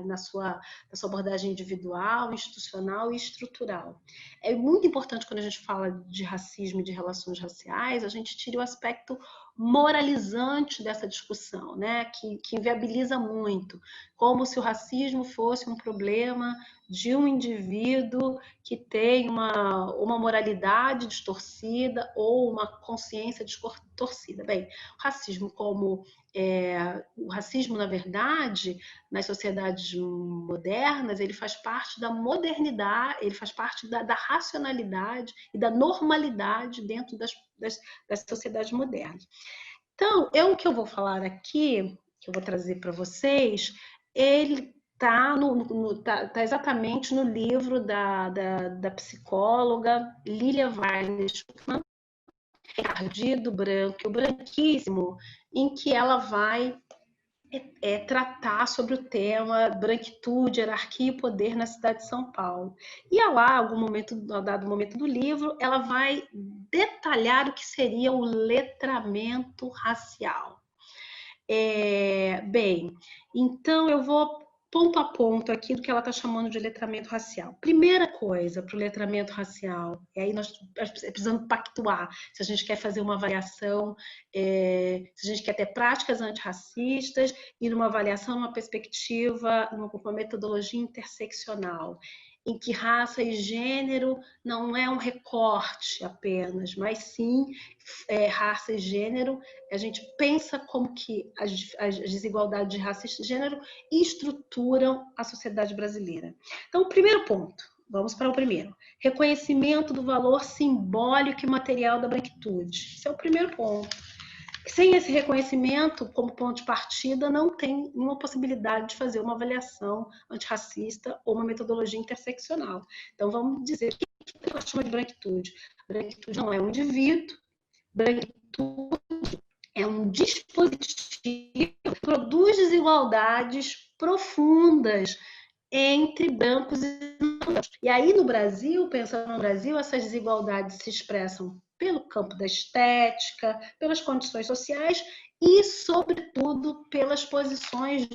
na sua abordagem individual, institucional e estrutural. É muito importante quando a gente fala de racismo e de relações raciais, a gente tire o aspecto moralizante dessa discussão, né? que inviabiliza muito, como se o racismo fosse um problema de um indivíduo que tem uma moralidade distorcida ou uma consciência distorcida. Bem, o racismo, na verdade, nas sociedades modernas, ele faz parte da modernidade, ele faz parte da racionalidade e da normalidade dentro das sociedades modernas. Então, o que eu vou falar aqui, que eu vou trazer para vocês, ele está exatamente no livro da psicóloga Lilia Weiler-Schuckmann, Ardido Branco, o Branquíssimo, em que ela vai tratar sobre o tema branquitude, hierarquia e poder na cidade de São Paulo. E lá, algum momento, dado momento do livro, ela vai detalhar o que seria o letramento racial. Bem, então eu vou ponto a ponto aqui do que ela está chamando de letramento racial. Primeira coisa para o letramento racial, e aí nós precisamos pactuar se a gente quer fazer uma avaliação, se a gente quer ter práticas antirracistas e numa avaliação, numa perspectiva, uma metodologia interseccional, em que raça e gênero não é um recorte apenas, mas sim raça e gênero. A gente pensa como que as desigualdades de raça e gênero estruturam a sociedade brasileira. Então, o primeiro ponto, vamos para o primeiro. Reconhecimento do valor simbólico e material da branquitude. Esse é o primeiro ponto. Sem esse reconhecimento como ponto de partida, não tem nenhuma possibilidade de fazer uma avaliação antirracista ou uma metodologia interseccional. Então, vamos dizer o que ela chama de branquitude. Branquitude não é um indivíduo, branquitude é um dispositivo que produz desigualdades profundas entre brancos e não brancos. E aí no Brasil, pensando no Brasil, essas desigualdades se expressam pelo campo da estética, pelas condições sociais e, sobretudo, pelas posições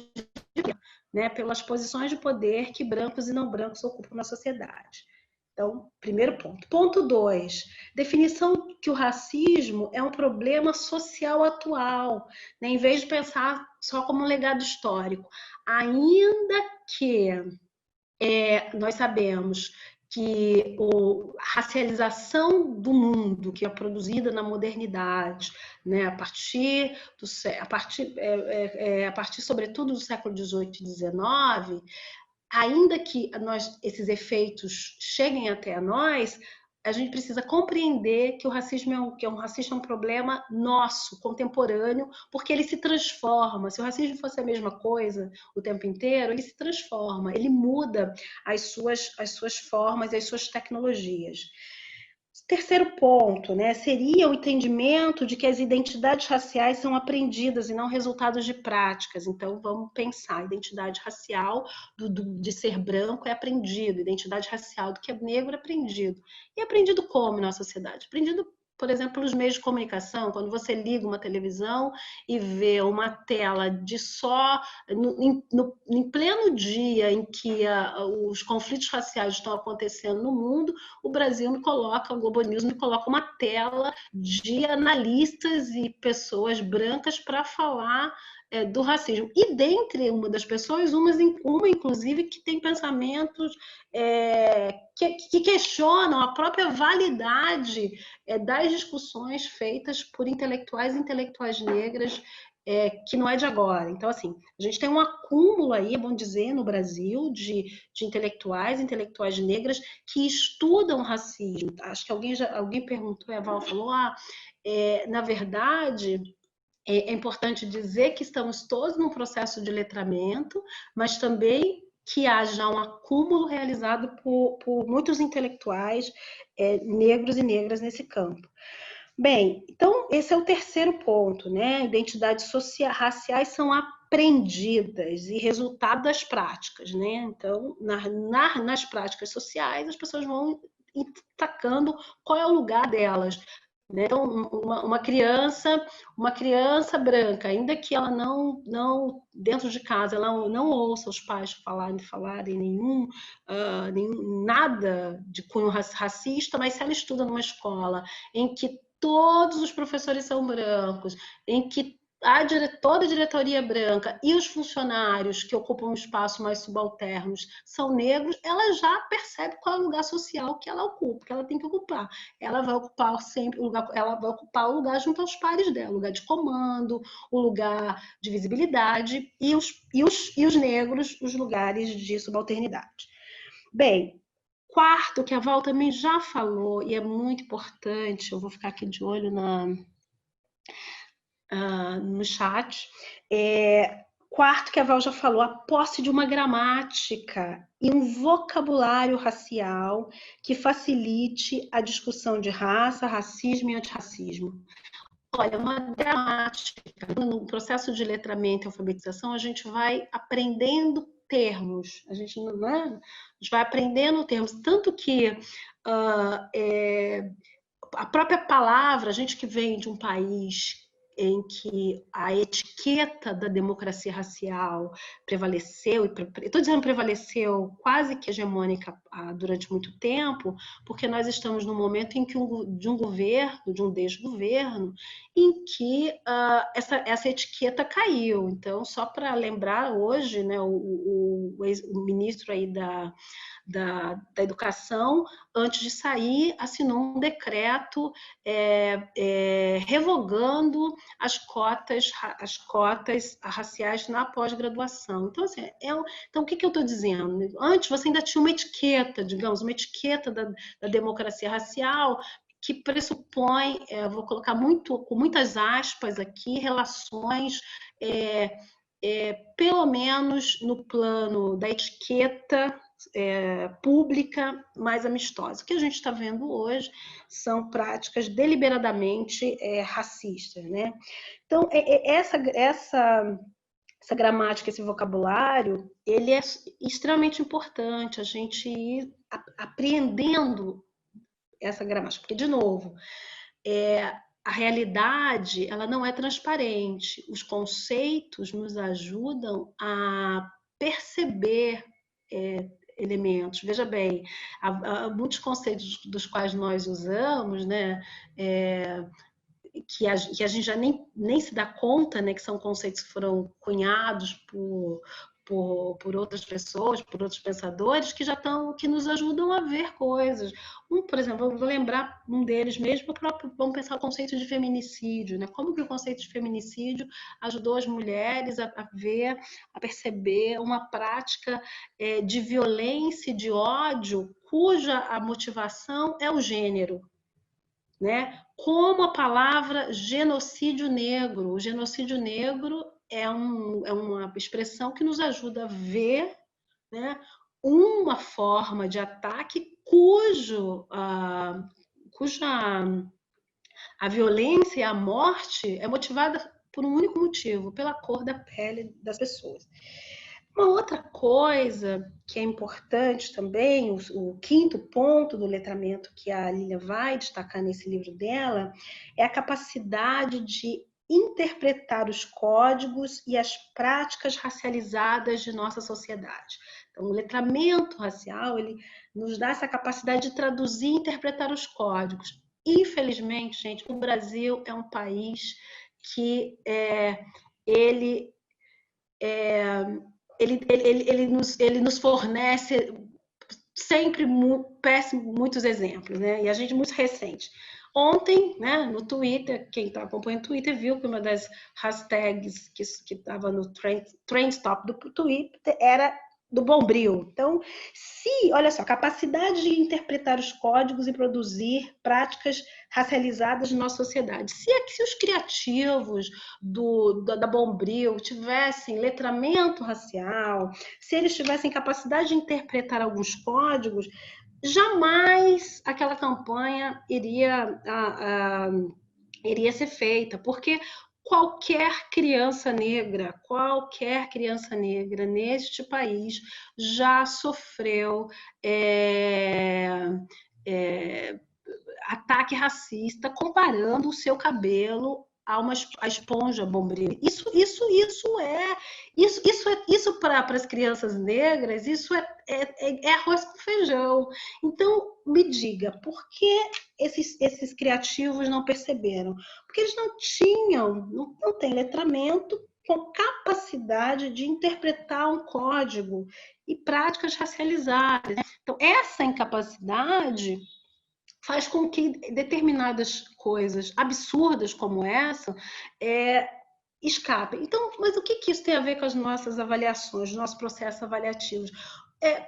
pelas posições de poder que brancos e não brancos ocupam na sociedade. Então, primeiro ponto. Ponto 2, definição que o racismo é um problema social atual, né? Em vez de pensar só como um legado histórico. Ainda que nós sabemos que a racialização do mundo que é produzida na modernidade, né, a partir sobretudo do século XVIII e XIX, ainda que esses efeitos cheguem até nós, a gente precisa compreender que o racismo é um problema nosso, contemporâneo, porque ele se transforma. Se o racismo fosse a mesma coisa o tempo inteiro, ele se transforma, ele muda as suas formas, as suas tecnologias. Terceiro ponto, né, seria o entendimento de que as identidades raciais são aprendidas e não resultados de práticas. Então, vamos pensar, a identidade racial de ser branco é aprendido, identidade racial do que é negro é aprendido. E aprendido como na sociedade? Aprendido, por exemplo, pelos meios de comunicação, quando você liga uma televisão e vê uma tela de só, em pleno dia em que os conflitos raciais estão acontecendo no mundo, o Globo News me coloca uma tela de analistas e pessoas brancas para falar do racismo. E dentre uma das pessoas, uma inclusive que tem pensamentos que questionam a própria validade das discussões feitas por intelectuais e intelectuais negras, que não é de agora. Então, assim, a gente tem um acúmulo aí, é bom dizer, no Brasil, de intelectuais negras que estudam racismo. Acho que alguém perguntou, a Val falou, na verdade, é importante dizer que estamos todos num processo de letramento, mas também que haja um acúmulo realizado por muitos intelectuais negros e negras nesse campo. Bem, então esse é o terceiro ponto, né? Identidades raciais são aprendidas e resultado das práticas, né? Então, nas práticas sociais, as pessoas vão sacando qual é o lugar delas. Então, uma criança branca, ainda que ela não dentro de casa, ela não ouça os pais falarem nada de cunho racista, mas se ela estuda numa escola em que todos os professores são brancos, em que toda a diretoria branca e os funcionários que ocupam um espaço mais subalternos são negros, ela já percebe qual é o lugar social que ela ocupa, que ela tem que ocupar. Ela vai ocupar sempre o lugar junto aos pares dela, o lugar de comando, o lugar de visibilidade e os negros, os lugares de subalternidade. Bem, quarto, que a Val também já falou, e é muito importante, eu vou ficar aqui de olho no chat. Quarto, que a Val já falou, a posse de uma gramática e um vocabulário racial que facilite a discussão de raça, racismo e antirracismo. olha, uma gramática. No processo de letramento e alfabetização, a gente vai aprendendo termos, a gente vai aprendendo termos, tanto que a própria palavra, a gente que vem de um país em que a etiqueta da democracia racial prevaleceu, estou dizendo prevaleceu quase que hegemônica durante muito tempo, porque nós estamos num momento em que de um governo, de um desgoverno, em que essa etiqueta caiu. Então, só para lembrar, hoje, né, o ministro aí da Educação, antes de sair, assinou um decreto revogando as cotas raciais na pós-graduação. Então, assim, então, o que eu estou dizendo? Antes, você ainda tinha uma etiqueta, digamos, uma etiqueta da democracia racial, que pressupõe, vou colocar com muitas aspas aqui, relações, pelo menos no plano da etiqueta pública, mais amistosa. O que a gente está vendo hoje são práticas deliberadamente racistas, né? Então, essa gramática, esse vocabulário, ele é extremamente importante a gente ir apreendendo essa gramática, porque, de novo, a realidade, ela não é transparente. Os conceitos nos ajudam a perceber elementos. Veja bem, há muitos conceitos dos quais nós usamos, né, que a gente já nem se dá conta, né, que são conceitos que foram cunhados por outras pessoas, por outros pensadores, que nos ajudam a ver coisas. Por exemplo, eu vou lembrar um deles mesmo, vamos pensar o conceito de feminicídio, né? Como que o conceito de feminicídio ajudou as mulheres a ver, a perceber uma prática de violência e de ódio cuja a motivação é o gênero, né? Como a palavra genocídio negro. O genocídio negro é uma expressão que nos ajuda a ver, né, uma forma de ataque cuja a violência e a morte é motivada por um único motivo, pela cor da pele das pessoas. Uma outra coisa que é importante também, o quinto ponto do letramento que a Lilian vai destacar nesse livro dela, é a capacidade de interpretar os códigos e as práticas racializadas de nossa sociedade. Então, o letramento racial, ele nos dá essa capacidade de traduzir e interpretar os códigos. Infelizmente, gente, o Brasil é um país que ele nos fornece sempre muitos exemplos, né? E a gente muito recente. Ontem, né, no Twitter, quem está acompanhando o Twitter viu que uma das hashtags que estava no Trend Top do Twitter era do Bombril. Então, olha só, capacidade de interpretar os códigos e produzir práticas racializadas na nossa sociedade. Se os criativos da Bombril tivessem letramento racial, se eles tivessem capacidade de interpretar alguns códigos, jamais aquela campanha iria ser feita, porque qualquer criança negra neste país já sofreu ataque racista comparando o seu cabelo a esponja Bombril. Isso para as crianças negras, isso é arroz com feijão. Então, me diga, por que esses criativos não perceberam? Porque eles não têm letramento com capacidade de interpretar um código e práticas racializadas. Então, essa incapacidade faz com que determinadas coisas absurdas como essa escapem. Então, mas o que isso tem a ver com as nossas avaliações, os nossos processos avaliativos?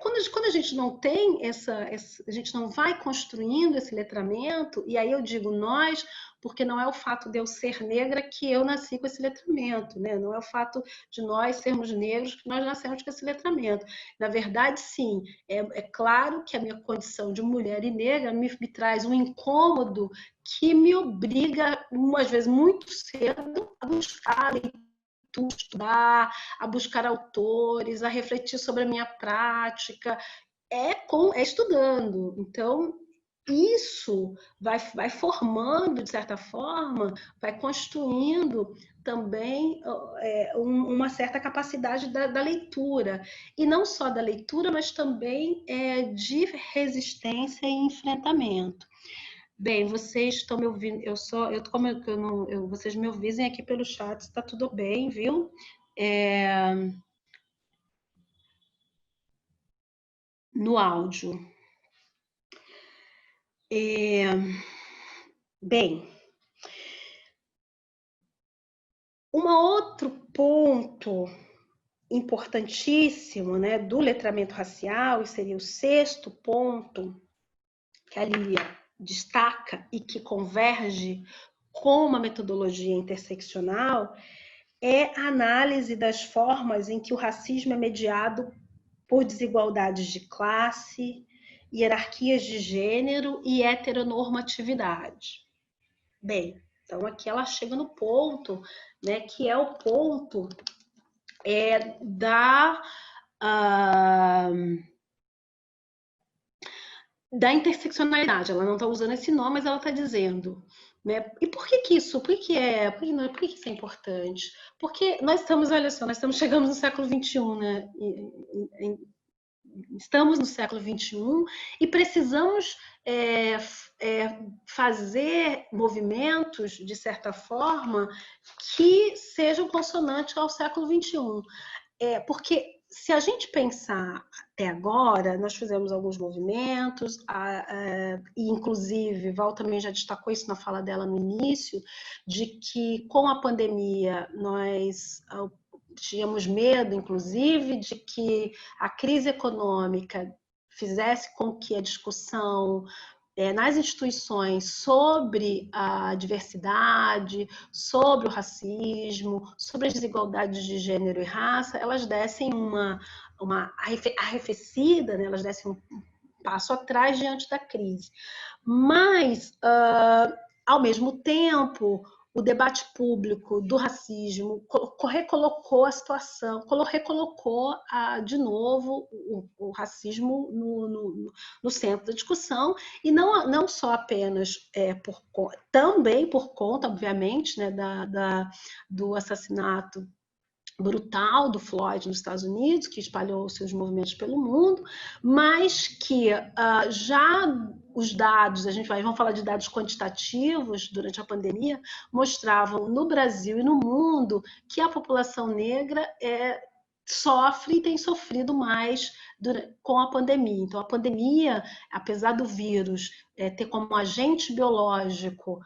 Quando a gente não tem a gente não vai construindo esse letramento, e aí eu digo nós, porque não é o fato de eu ser negra que eu nasci com esse letramento, né? Não é o fato de nós sermos negros que nós nascemos com esse letramento. Na verdade, sim, é claro que a minha condição de mulher e negra me traz um incômodo que me obriga, às vezes muito cedo, a buscar estudar, a buscar autores, a refletir sobre a minha prática, é estudando. Então, isso vai formando, de certa forma, vai construindo também uma certa capacidade da leitura. E não só da leitura, mas também de resistência e enfrentamento. Bem, vocês estão me ouvindo, vocês me ouvisem aqui pelo chat, está tudo bem, viu? No áudio. Bem, um outro ponto importantíssimo, né, do letramento racial, e seria o sexto ponto que a Lília destaca e que converge com uma metodologia interseccional, é a análise das formas em que o racismo é mediado por desigualdades de classe, hierarquias de gênero e heteronormatividade. Bem, então aqui ela chega no ponto, né, que é o ponto da interseccionalidade. Ela não está usando esse nome, mas ela está dizendo, né? E por que isso? Por que isso é importante? Porque nós estamos, olha só, chegamos no século XXI, né? Estamos no século XXI e precisamos fazer movimentos, de certa forma, que sejam consonantes ao século XXI. Porque se a gente pensar até agora, nós fizemos alguns movimentos, e inclusive Val também já destacou isso na fala dela no início, de que com a pandemia nós tínhamos medo, inclusive, de que a crise econômica fizesse com que a discussão nas instituições sobre a diversidade, sobre o racismo, sobre as desigualdades de gênero e raça, elas dessem uma arrefecida, né? Elas dessem um passo atrás diante da crise. Mas, ao mesmo tempo, o debate público do racismo recolocou a situação, recolocou de novo o racismo no centro da discussão, e não só apenas também por conta, obviamente, né, do assassinato brutal do Floyd nos Estados Unidos, que espalhou seus movimentos pelo mundo, mas que já os dados, vamos falar de dados quantitativos durante a pandemia, mostravam no Brasil e no mundo que a população negra sofre e tem sofrido mais com a pandemia. Então, a pandemia, apesar do vírus ter como agente biológico,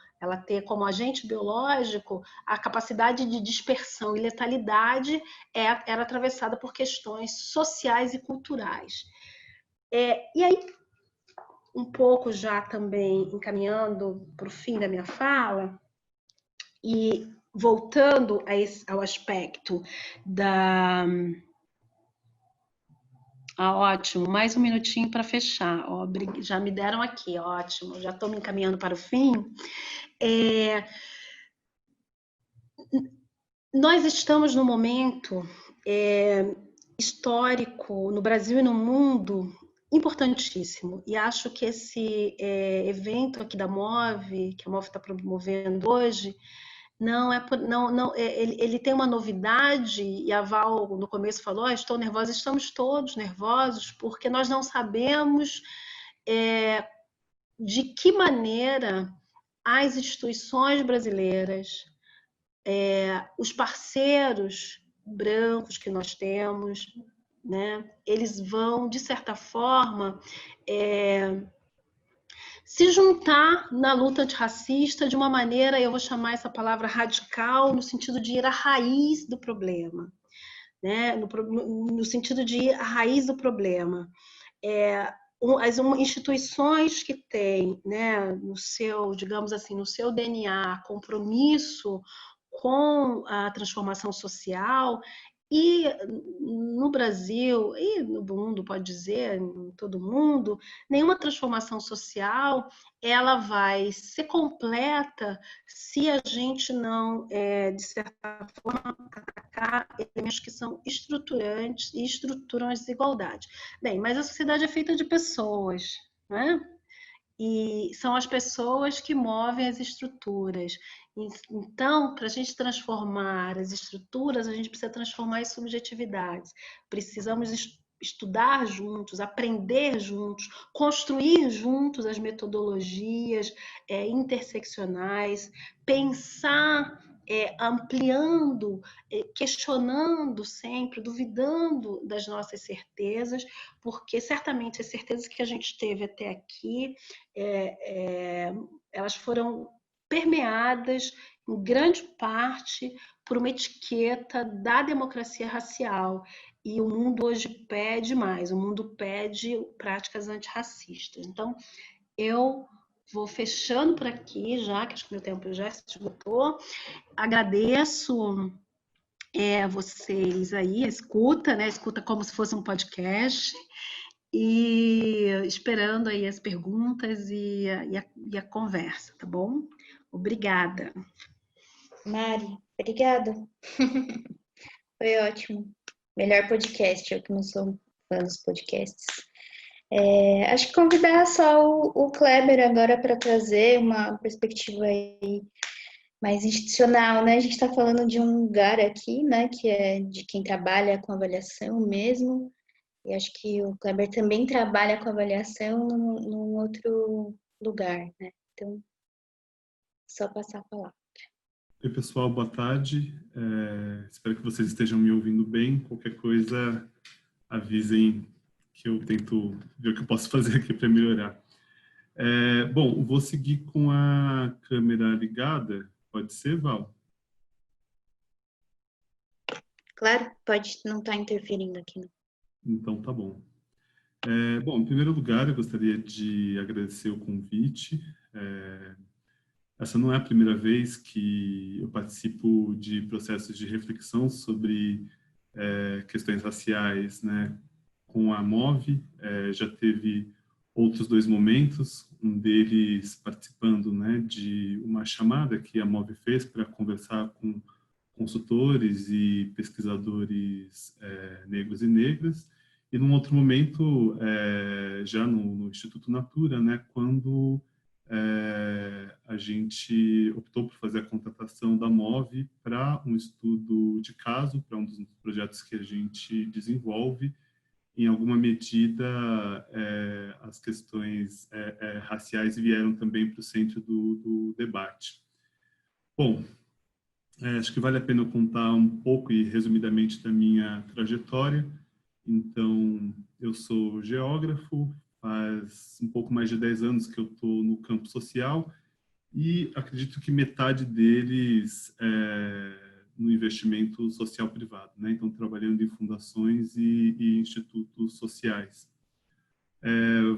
a capacidade de dispersão e letalidade era atravessada por questões sociais e culturais. E aí, um pouco já também encaminhando para o fim da minha fala, e voltando ao aspecto da... ótimo, mais um minutinho para fechar. Já me deram aqui, ótimo, já estou me encaminhando para o fim. Nós estamos num momento histórico no Brasil e no mundo importantíssimo, e acho que esse evento aqui da MOVE, que a MOVE está promovendo hoje, ele tem uma novidade, e a Val no começo falou, estou nervosa, estamos todos nervosos, porque nós não sabemos de que maneira as instituições brasileiras, os parceiros brancos que nós temos, né, eles vão, de certa forma, se juntar na luta antirracista de uma maneira, eu vou chamar essa palavra radical, no sentido de ir à raiz do problema, né? No sentido de ir à raiz do problema. as instituições que têm, né, no seu, digamos assim, no seu DNA, compromisso com a transformação social, e no Brasil, e no mundo, pode dizer, em todo mundo, nenhuma transformação social ela vai ser completa se a gente não, de certa forma, atacar elementos que são estruturantes e estruturam as desigualdades. Bem, mas a sociedade é feita de pessoas, né? E são as pessoas que movem as estruturas. Então, para a gente transformar as estruturas, a gente precisa transformar as subjetividades. Precisamos estudar juntos, aprender juntos, construir juntos as metodologias interseccionais, pensar ampliando, questionando sempre, duvidando das nossas certezas, porque certamente as certezas que a gente teve até aqui, elas foram permeadas em grande parte por uma etiqueta da democracia racial. E o mundo hoje pede mais, o mundo pede práticas antirracistas. Então, eu vou fechando por aqui já, que acho que meu tempo já se esgotou. Agradeço vocês aí, a escuta, né? Escuta como se fosse um podcast. E esperando aí as perguntas e a conversa, tá bom? Obrigada. Mari, obrigada. Foi ótimo. Melhor podcast, eu que não sou fã dos podcasts. Acho que convidar só o Kleber agora para trazer uma perspectiva aí mais institucional, né? A gente está falando de um lugar aqui, né, que é de quem trabalha com avaliação mesmo, e acho que o Kleber também trabalha com avaliação num outro lugar, né? Então, só passar a palavra. Oi, pessoal, boa tarde. Espero que vocês estejam me ouvindo bem. Qualquer coisa, avisem que eu tento ver o que eu posso fazer aqui para melhorar. Bom, vou seguir com a câmera ligada. Pode ser, Val? Claro, pode não estar interferindo aqui, não. Então, tá bom. Bom, em primeiro lugar, eu gostaria de agradecer o convite. Essa não é a primeira vez que eu participo de processos de reflexão sobre questões raciais, né, com a MOVE. Já teve outros dois momentos, um deles participando, né, de uma chamada que a MOVE fez para conversar com consultores e pesquisadores negros e negras, e num outro momento, já no Instituto Natura, né, quando a gente optou por fazer a contratação da MOVE para um estudo de caso, para um dos projetos que a gente desenvolve. Em alguma medida, as questões raciais vieram também para o centro do debate. Bom, acho que vale a pena eu contar um pouco e resumidamente da minha trajetória. Então, eu sou geógrafo, faz um pouco mais de 10 anos que eu estou no campo social e acredito que metade deles no investimento social privado, né? Então, trabalhando em fundações e institutos sociais.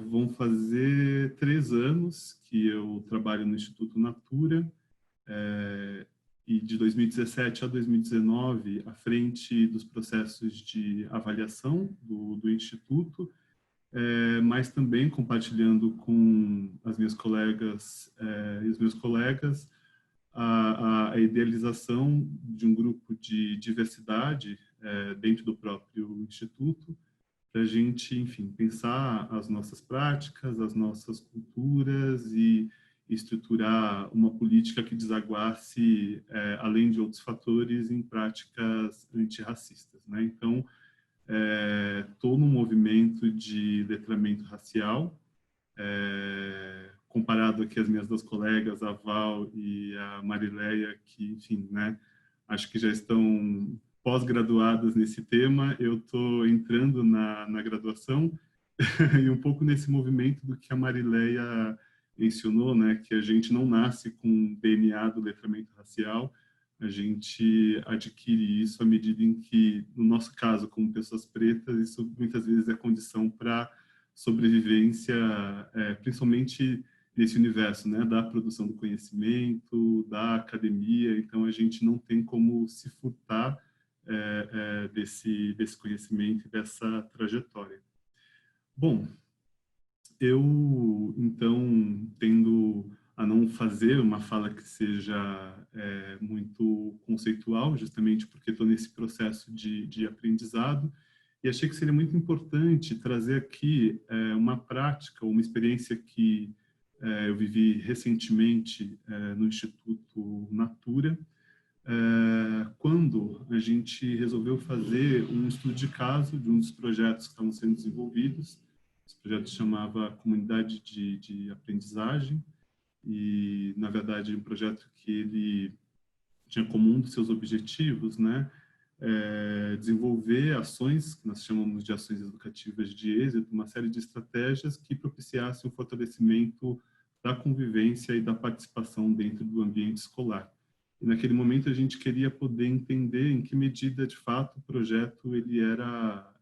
Vão fazer 3 anos que eu trabalho no Instituto Natura, e de 2017 a 2019, à frente dos processos de avaliação do Instituto, mas também compartilhando com as minhas colegas e os meus colegas a idealização de um grupo de diversidade dentro do próprio Instituto, para a gente, enfim, pensar as nossas práticas, as nossas culturas e estruturar uma política que desaguasse, além de outros fatores, em práticas antirracistas, né? Então, estou num movimento de letramento racial, comparado aqui às minhas duas colegas, a Val e a Marileia, que, enfim, né, acho que já estão pós-graduadas nesse tema. Eu estou entrando na graduação e um pouco nesse movimento do que a Marileia mencionou, né, que a gente não nasce com DNA do letramento racial, a gente adquire isso à medida em que, no nosso caso, como pessoas pretas, isso muitas vezes é condição para sobrevivência, principalmente nesse universo, né, da produção do conhecimento, da academia. Então, a gente não tem como se furtar desse conhecimento e dessa trajetória. Bom, eu, então, tendo a não fazer uma fala que seja muito conceitual, justamente porque estou nesse processo de aprendizado, e achei que seria muito importante trazer aqui uma prática, uma experiência que eu vivi recentemente no Instituto Natura, quando a gente resolveu fazer um estudo de caso de um dos projetos que estavam sendo desenvolvidos. Esse projeto se chamava Comunidade de Aprendizagem, e, na verdade, um projeto que ele tinha como um dos seus objetivos, né, desenvolver ações, que nós chamamos de ações educativas de êxito, uma série de estratégias que propiciassem o fortalecimento da convivência e da participação dentro do ambiente escolar. E naquele momento a gente queria poder entender em que medida, de fato, o projeto ele era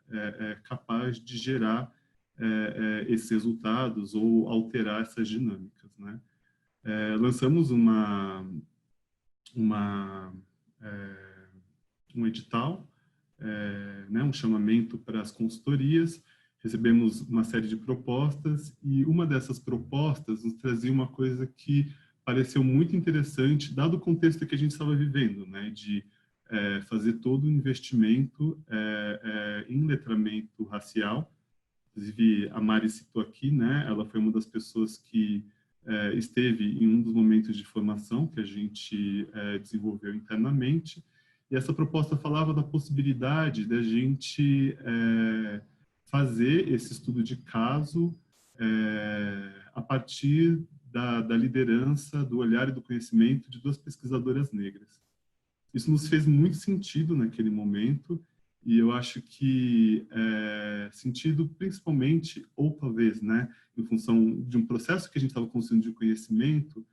capaz de gerar esses resultados ou alterar essas dinâmicas, né? Lançamos um edital, né, um chamamento para as consultorias, recebemos uma série de propostas, e uma dessas propostas nos trazia uma coisa que pareceu muito interessante, dado o contexto que a gente estava vivendo, né, de fazer todo o investimento em letramento racial. Inclusive, a Mari citou aqui, né, ela foi uma das pessoas que esteve em um dos momentos de formação que a gente desenvolveu internamente, e essa proposta falava da possibilidade da gente fazer esse estudo de caso a partir da liderança, do olhar e do conhecimento de duas pesquisadoras negras. Isso nos fez muito sentido naquele momento, e eu acho que sentido principalmente, ou talvez, né, em função de um processo que a gente estava construindo de conhecimento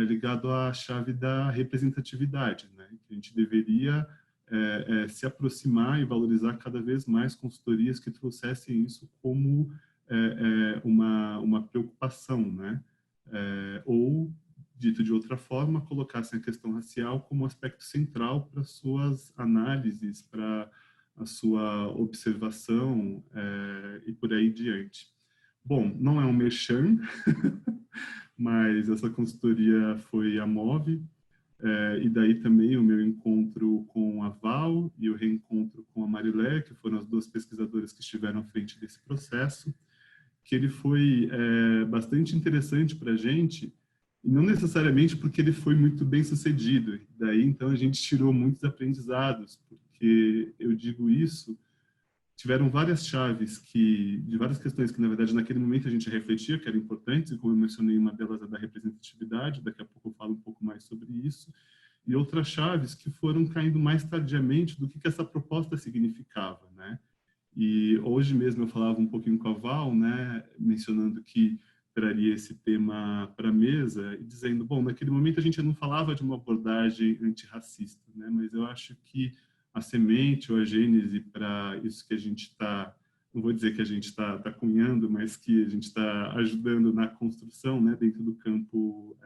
ligado à chave da representatividade, né, que a gente deveria se aproximar e valorizar cada vez mais consultorias que trouxessem isso como uma preocupação, né, ou, dito de outra forma, colocassem a questão racial como aspecto central para suas análises, para a sua observação e por aí diante. Bom, não é um merchan, mas essa consultoria foi a MOVE, e daí também o meu encontro com a Val e o reencontro com a Marilé, que foram as duas pesquisadoras que estiveram à frente desse processo, que ele foi bastante interessante para a gente, e não necessariamente porque ele foi muito bem sucedido. Daí, então, a gente tirou muitos aprendizados, porque eu digo isso, tiveram várias chaves de várias questões que, na verdade, naquele momento a gente refletia que eram importantes, e como eu mencionei, uma delas é da representatividade, daqui a pouco eu falo um pouco mais sobre isso, e outras chaves que foram caindo mais tardiamente do que essa proposta significava, né? E hoje mesmo eu falava um pouquinho com a Val, né, mencionando que traria esse tema para a mesa e dizendo, bom, naquele momento a gente não falava de uma abordagem antirracista, né, mas eu acho que a semente ou a gênese para isso que a gente está, não vou dizer que a gente está cunhando, mas que a gente está ajudando na construção, né, dentro do campo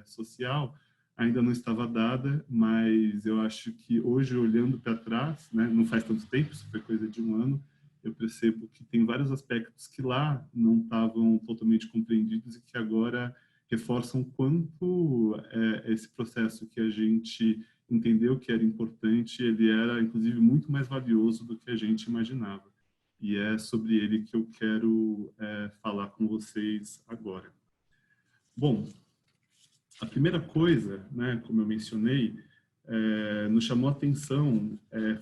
social, ainda não estava dada, mas eu acho que hoje, olhando para trás, né, não faz tanto tempo, isso foi coisa de um ano, eu percebo que tem vários aspectos que lá não estavam totalmente compreendidos e que agora reforçam quanto esse processo que a gente entendeu que era importante, ele era, inclusive, muito mais valioso do que a gente imaginava. E é sobre ele que eu quero falar com vocês agora. Bom, a primeira coisa, né, como eu mencionei, nos chamou a atenção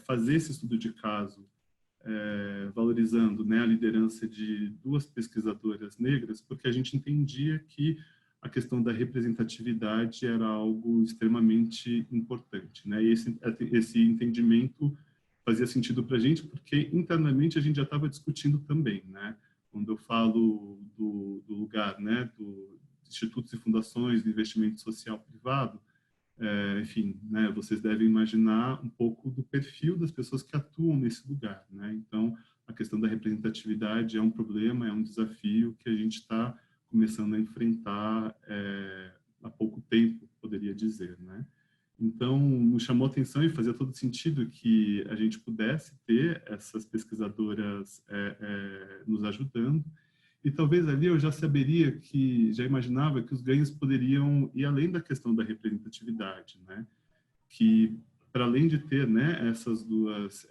fazer esse estudo de caso, valorizando, né, a liderança de duas pesquisadoras negras, porque a gente entendia que a questão da representatividade era algo extremamente importante, né? E esse entendimento fazia sentido para a gente, porque internamente a gente já estava discutindo também, né? Quando eu falo do lugar, né, do institutos e fundações de investimento social privado, enfim, né, vocês devem imaginar um pouco do perfil das pessoas que atuam nesse lugar, né? Então, a questão da representatividade é um problema, é um desafio que a gente está começando a enfrentar há pouco tempo, poderia dizer, né? Então, nos chamou a atenção e fazia todo sentido que a gente pudesse ter essas pesquisadoras nos ajudando. E talvez ali eu já saberia já imaginava que os ganhos poderiam ir além da questão da representatividade, né? Que, para além de ter, né, essas duas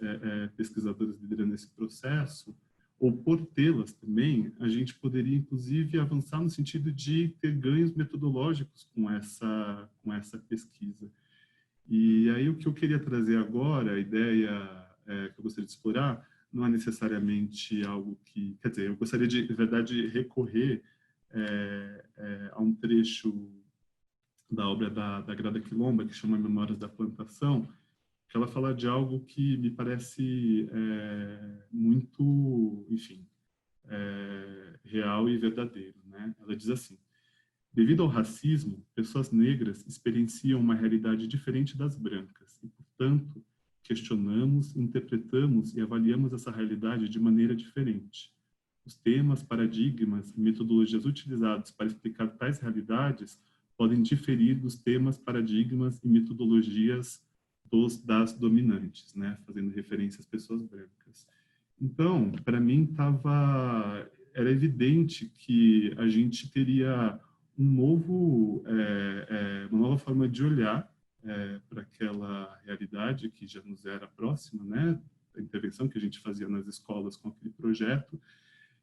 pesquisadoras liderando esse processo, ou por tê-las também, a gente poderia, inclusive, avançar no sentido de ter ganhos metodológicos com essa pesquisa. E aí o que eu queria trazer agora, a ideia que eu gostaria de explorar, não é necessariamente algo que... Quer dizer, eu gostaria de verdade, recorrer a um trecho da obra da Grada Quilomba, que chama Memórias da Plantação, que ela fala de algo que me parece muito, enfim, real e verdadeiro, né? Ela diz assim: devido ao racismo, pessoas negras experienciam uma realidade diferente das brancas e, portanto, questionamos, interpretamos e avaliamos essa realidade de maneira diferente. Os temas, paradigmas e metodologias utilizados para explicar tais realidades podem diferir dos temas, paradigmas e metodologias das dominantes, né? Fazendo referência às pessoas brancas. Então, para mim, era evidente que a gente teria uma nova forma de olhar para aquela realidade que já nos era próxima, né? A intervenção que a gente fazia nas escolas com aquele projeto,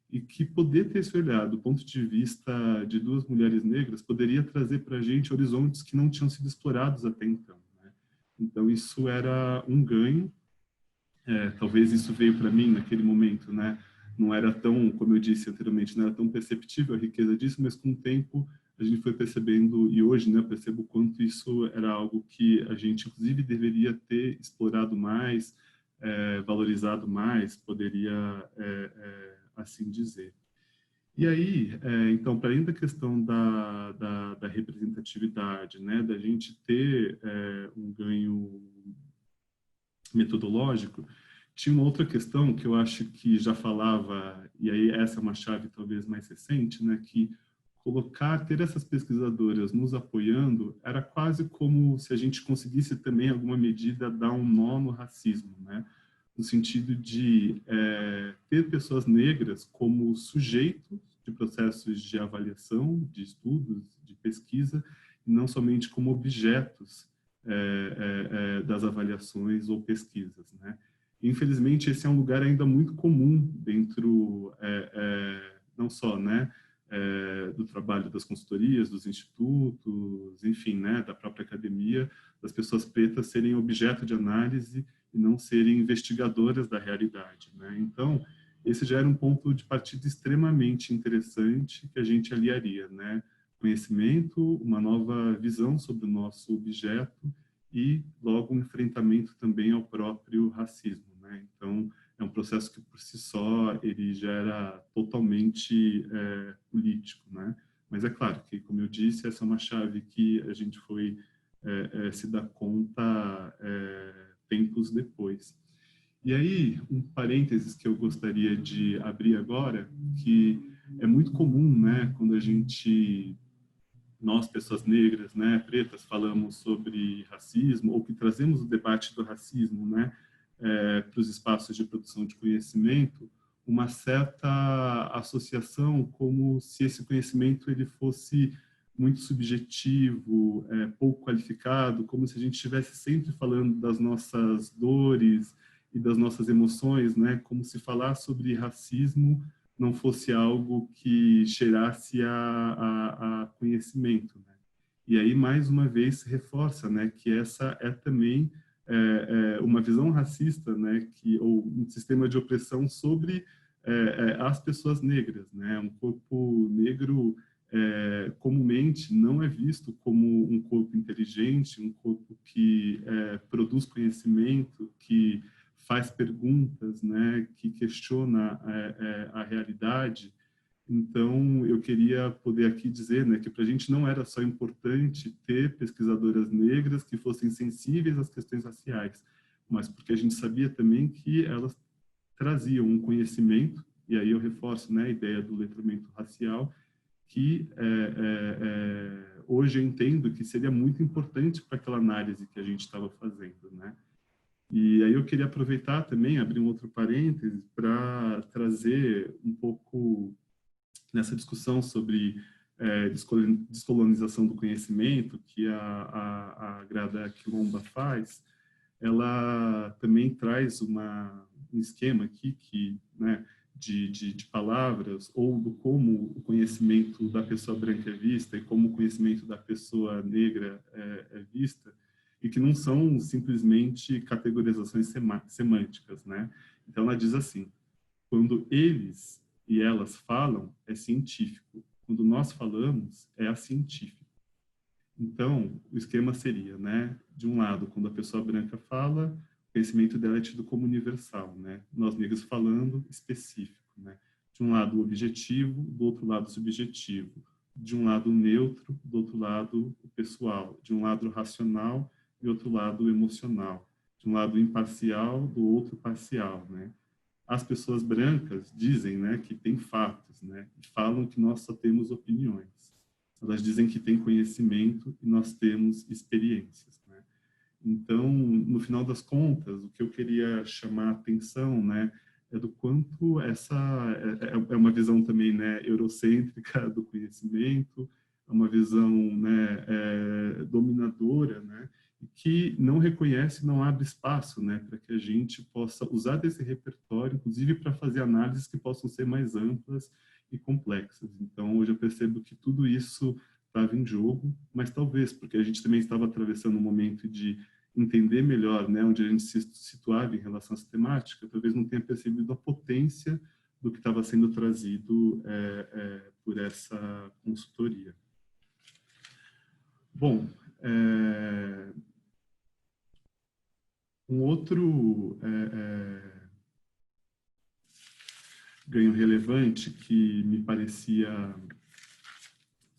e que poder ter esse olhar do ponto de vista de duas mulheres negras poderia trazer para a gente horizontes que não tinham sido explorados até então, né? Então, isso era um ganho. Talvez isso veio para mim naquele momento, né? Não era tão, como eu disse anteriormente, não era tão perceptível a riqueza disso, mas com o tempo a gente foi percebendo, e hoje, né, eu percebo o quanto isso era algo que a gente, inclusive, deveria ter explorado mais, valorizado mais, poderia assim dizer. E aí, então, para além da questão da representatividade, né, da gente ter um ganho metodológico, tinha uma outra questão que eu acho que já falava, e aí essa é uma chave talvez mais recente, né, que ter essas pesquisadoras nos apoiando era quase como se a gente conseguisse também, em alguma medida, dar um nó no racismo, né? No sentido de ter pessoas negras como sujeitos de processos de avaliação, de estudos, de pesquisa, e não somente como objetos das avaliações ou pesquisas, né? Infelizmente, esse é um lugar ainda muito comum dentro, não só, né, do trabalho das consultorias, dos institutos, enfim, né, da própria academia, das pessoas pretas serem objeto de análise e não serem investigadoras da realidade, né? Então, esse já era um ponto de partida extremamente interessante que a gente aliaria, né? Conhecimento, uma nova visão sobre o nosso objeto e, logo, um enfrentamento também ao próprio racismo, né? Então, é um processo que, por si só, ele já era totalmente político, né? Mas é claro que, como eu disse, essa é uma chave que a gente foi se dar conta tempos depois. E aí, um parênteses que eu gostaria de abrir agora, que é muito comum, né, quando nós, pessoas negras, né, pretas, falamos sobre racismo, ou que trazemos o debate do racismo, né, para os espaços de produção de conhecimento, uma certa associação como se esse conhecimento ele fosse muito subjetivo, pouco qualificado, como se a gente estivesse sempre falando das nossas dores e das nossas emoções, né, como se falar sobre racismo não fosse algo que cheirasse a conhecimento, né? E aí, mais uma vez, se reforça, né, que essa é também uma visão racista, né, ou um sistema de opressão sobre as pessoas negras, né? Um corpo negro comumente não é visto como um corpo inteligente, um corpo que produz conhecimento, que faz perguntas, né, que questiona a realidade. Então, eu queria poder aqui dizer, né, que para a gente não era só importante ter pesquisadoras negras que fossem sensíveis às questões raciais, mas porque a gente sabia também que elas traziam um conhecimento, e aí eu reforço, né, a ideia do letramento racial, que hoje eu entendo que seria muito importante para aquela análise que a gente estava fazendo, né? E aí eu queria aproveitar também, abrir um outro parêntese, para trazer um pouco nessa discussão sobre descolonização do conhecimento que a Grada Quilomba faz. Ela também traz um esquema aqui que, né, de palavras, ou do como o conhecimento da pessoa branca é vista e como o conhecimento da pessoa negra é vista, e que não são simplesmente categorizações semânticas, né? Então ela diz assim: quando eles e elas falam, é científico. Quando nós falamos, é acientífico. Então, o esquema seria, né, de um lado, quando a pessoa branca fala, o conhecimento dela é tido como universal, né? Nós negros falando, específico, né? De um lado, o objetivo, do outro lado, o subjetivo. De um lado, o neutro, do outro lado, o pessoal. De um lado, o racional, e do outro lado, o emocional. De um lado, o imparcial, do outro, parcial, né? As pessoas brancas dizem, né, que tem fatos, né? E falam que nós só temos opiniões. Elas dizem que tem conhecimento e nós temos experiências, né? Então, no final das contas, o que eu queria chamar a atenção, né, é do quanto essa é uma visão também, né, eurocêntrica do conhecimento, é uma visão, né, dominadora, né, que não reconhece, não abre espaço, né, para que a gente possa usar desse repertório, inclusive para fazer análises que possam ser mais amplas e complexas. Então, hoje eu percebo que tudo isso estava em jogo, mas talvez porque a gente também estava atravessando um momento de entender melhor, né, onde a gente se situava em relação a essa temática, talvez não tenha percebido a potência do que estava sendo trazido por essa consultoria. Bom, um outro ganho relevante que me parecia...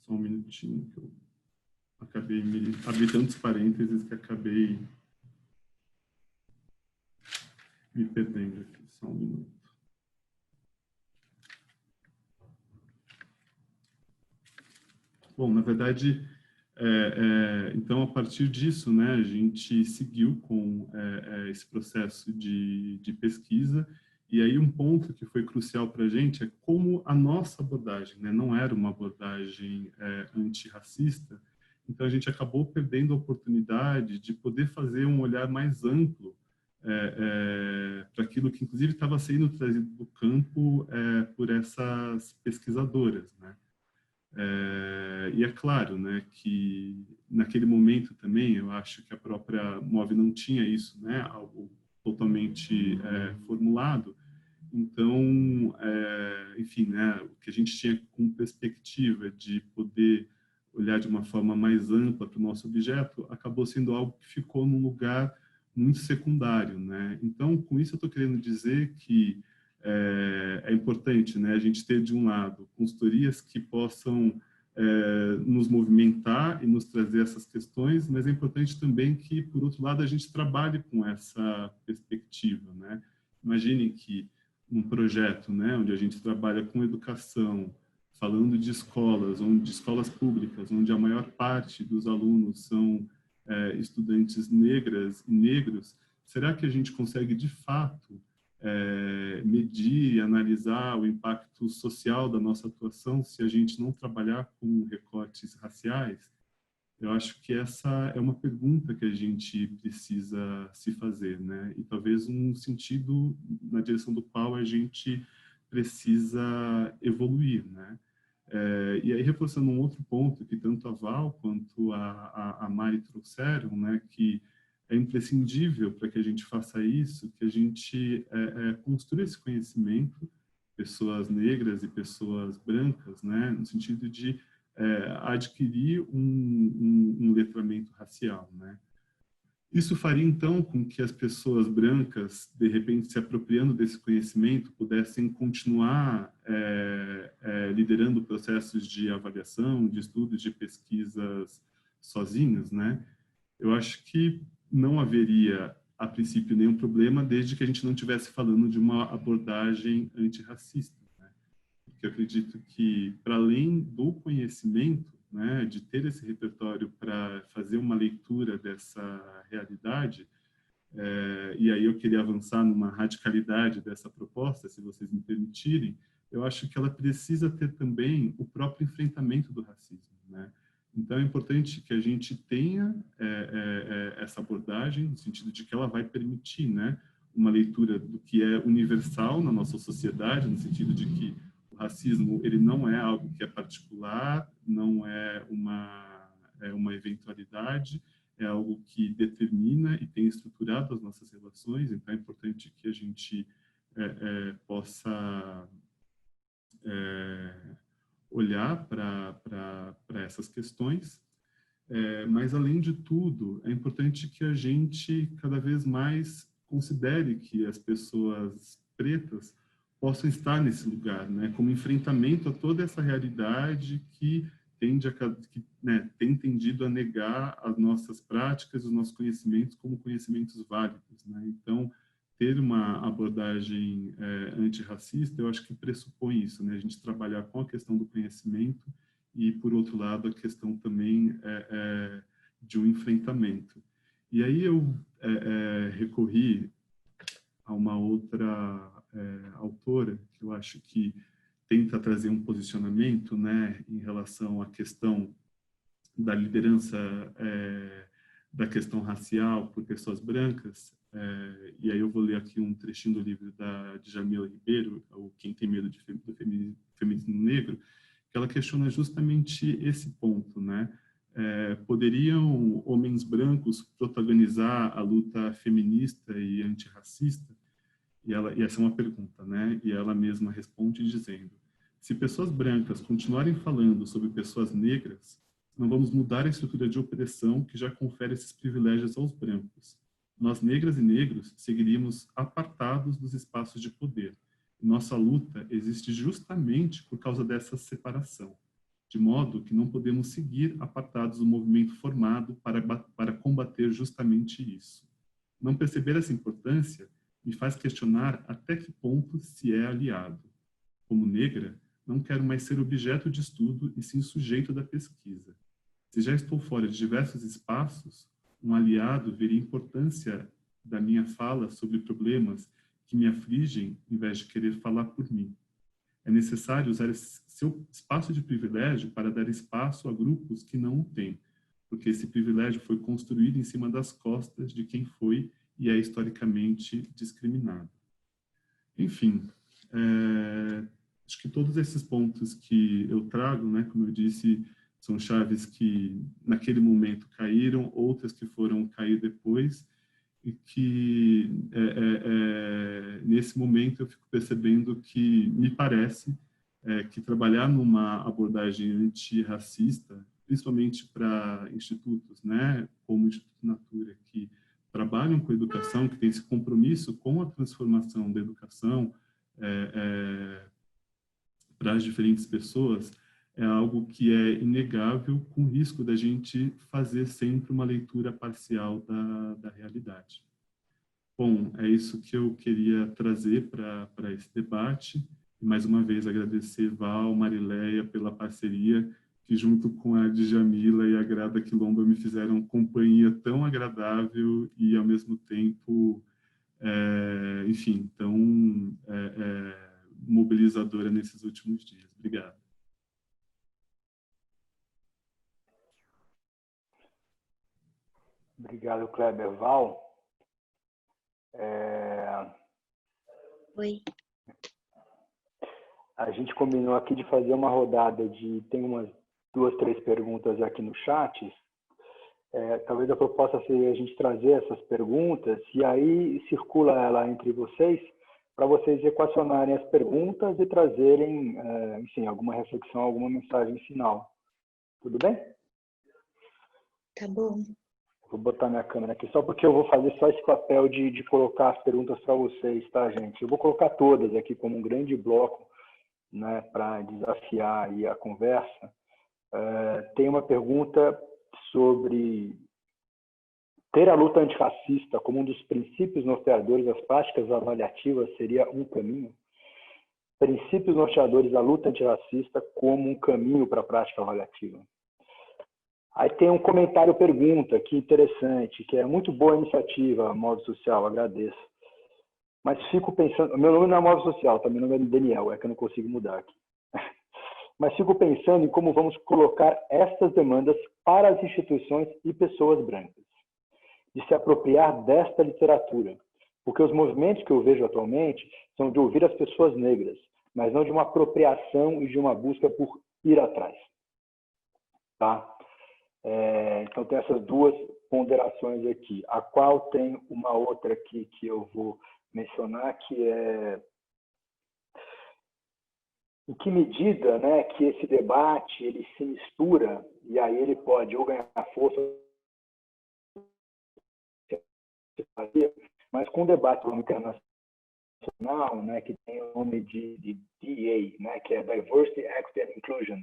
Só um minutinho, que eu acabei abri tantos parênteses que acabei me perdendo aqui. Só um minuto. Bom, na verdade, então, a partir disso, né, a gente seguiu com esse processo de pesquisa, e aí um ponto que foi crucial para a gente é como a nossa abordagem, né, não era uma abordagem antirracista, então a gente acabou perdendo a oportunidade de poder fazer um olhar mais amplo para aquilo que, inclusive, estava sendo trazido do campo por essas pesquisadoras, né? E é claro, né, que naquele momento também eu acho que a própria MOVE não tinha isso, né, algo totalmente formulado. Então, enfim, né, o que a gente tinha com perspectiva de poder olhar de uma forma mais ampla para o nosso objeto acabou sendo algo que ficou num lugar muito secundário, né? Então, com isso eu estou querendo dizer que é importante, né, a gente ter, de um lado, consultorias que possam nos movimentar e nos trazer essas questões, mas é importante também que, por outro lado, a gente trabalhe com essa perspectiva, né? Imaginem que um projeto, né, onde a gente trabalha com educação, falando de escolas públicas, onde a maior parte dos alunos são estudantes negras e negros, será que a gente consegue, de fato, medir e analisar o impacto social da nossa atuação se a gente não trabalhar com recortes raciais? Eu acho que essa é uma pergunta que a gente precisa se fazer, né? E talvez um sentido na direção do qual a gente precisa evoluir, né? E aí, reforçando um outro ponto que tanto a Val quanto a Mari trouxeram, né, que é imprescindível para que a gente faça isso, que a gente construa esse conhecimento, pessoas negras e pessoas brancas, né, no sentido de adquirir um letramento racial, né. Isso faria, então, com que as pessoas brancas, de repente, se apropriando desse conhecimento, pudessem continuar liderando processos de avaliação, de estudos, de pesquisas sozinhos, né? Eu acho que não haveria a princípio, nenhum problema, desde que a gente não estivesse falando de uma abordagem antirracista, né? Porque eu acredito que, para além do conhecimento, né, de ter esse repertório para fazer uma leitura dessa realidade, e aí eu queria avançar numa radicalidade dessa proposta, se vocês me permitirem, eu acho que ela precisa ter também o próprio enfrentamento do racismo, né? Então, é importante que a gente tenha essa abordagem, no sentido de que ela vai permitir, né, uma leitura do que é universal na nossa sociedade, no sentido de que o racismo ele não é algo que é particular, não é uma eventualidade, é algo que determina e tem estruturado as nossas relações. Então, é importante que a gente possa olhar para essas questões, mas, além de tudo, é importante que a gente cada vez mais considere que as pessoas pretas possam estar nesse lugar, né, como enfrentamento a toda essa realidade que tem tendido a negar as nossas práticas, os nossos conhecimentos como conhecimentos válidos, né? Então, ter uma abordagem antirracista, eu acho que pressupõe isso, né? A gente trabalhar com a questão do conhecimento e, por outro lado, a questão também de um enfrentamento. E aí eu recorri a uma outra autora, que eu acho que tenta trazer um posicionamento, né, em relação à questão da liderança da questão racial por pessoas brancas, e aí eu vou ler aqui um trechinho do livro da Djamila Ribeiro, o Quem Tem Medo do Feminismo Negro, que ela questiona justamente esse ponto, né? Poderiam homens brancos protagonizar a luta feminista e antirracista? E essa é uma pergunta, né? E ela mesma responde dizendo: se pessoas brancas continuarem falando sobre pessoas negras, não vamos mudar a estrutura de opressão que já confere esses privilégios aos brancos. Nós, negras e negros, seguiríamos apartados dos espaços de poder. E nossa luta existe justamente por causa dessa separação, de modo que não podemos seguir apartados do movimento formado para combater justamente isso. Não perceber essa importância me faz questionar até que ponto se é aliado. Como negra, não quero mais ser objeto de estudo e sim sujeito da pesquisa. Se já estou fora de diversos espaços, um aliado veria a importância da minha fala sobre problemas que me afligem, em vez de querer falar por mim. É necessário usar esse seu espaço de privilégio para dar espaço a grupos que não o têm, porque esse privilégio foi construído em cima das costas de quem foi e é historicamente discriminado. Enfim, acho que todos esses pontos que eu trago, né, como eu disse, são chaves que naquele momento caíram, outras que foram cair depois, e que nesse momento eu fico percebendo que me parece que trabalhar numa abordagem antirracista, principalmente para institutos, né, como o Instituto Natura, que trabalham com a educação, que tem esse compromisso com a transformação da educação para as diferentes pessoas, é algo que é inegável, com risco da gente fazer sempre uma leitura parcial da realidade. Bom, é isso que eu queria trazer para esse debate. E, mais uma vez, agradecer Val, Marileia, pela parceria, que junto com a Djamila e a Grada Quilomba me fizeram companhia tão agradável e, ao mesmo tempo, enfim, tão mobilizadora nesses últimos dias. Obrigado. Obrigado, Kleber. Val? Oi. A gente combinou aqui de fazer uma rodada de... Tem umas 2, 3 perguntas aqui no chat. Talvez a proposta seja a gente trazer essas perguntas e aí circula ela entre vocês para vocês equacionarem as perguntas e trazerem, enfim, alguma reflexão, alguma mensagem final. Tudo bem? Tá bom. Vou botar minha câmera aqui só porque eu vou fazer só esse papel de colocar as perguntas para vocês, tá, gente? Eu vou colocar todas aqui como um grande bloco, né, para desafiar aí a conversa. Tem uma pergunta sobre ter a luta antirracista como um dos princípios norteadores das práticas avaliativas seria um caminho? Princípios norteadores da luta antirracista como um caminho para a prática avaliativa. Aí tem um comentário pergunta, que interessante, que é muito boa a iniciativa, Móvel Social, agradeço. Mas fico pensando, meu nome não é Móvel Social, tá? Meu nome é Daniel, é que eu não consigo mudar aqui. Mas fico pensando em como vamos colocar estas demandas para as instituições e pessoas brancas, de se apropriar desta literatura, porque os movimentos que eu vejo atualmente são de ouvir as pessoas negras, mas não de uma apropriação e de uma busca por ir atrás. Tá? Então tem essas duas ponderações aqui, a qual tem uma outra aqui que eu vou mencionar, que é em que medida, né, que esse debate ele se mistura e aí ele pode ou ganhar força, mas com o debate internacional, né, que tem o nome de DEA, né, que é Diversity, Equity and Inclusion,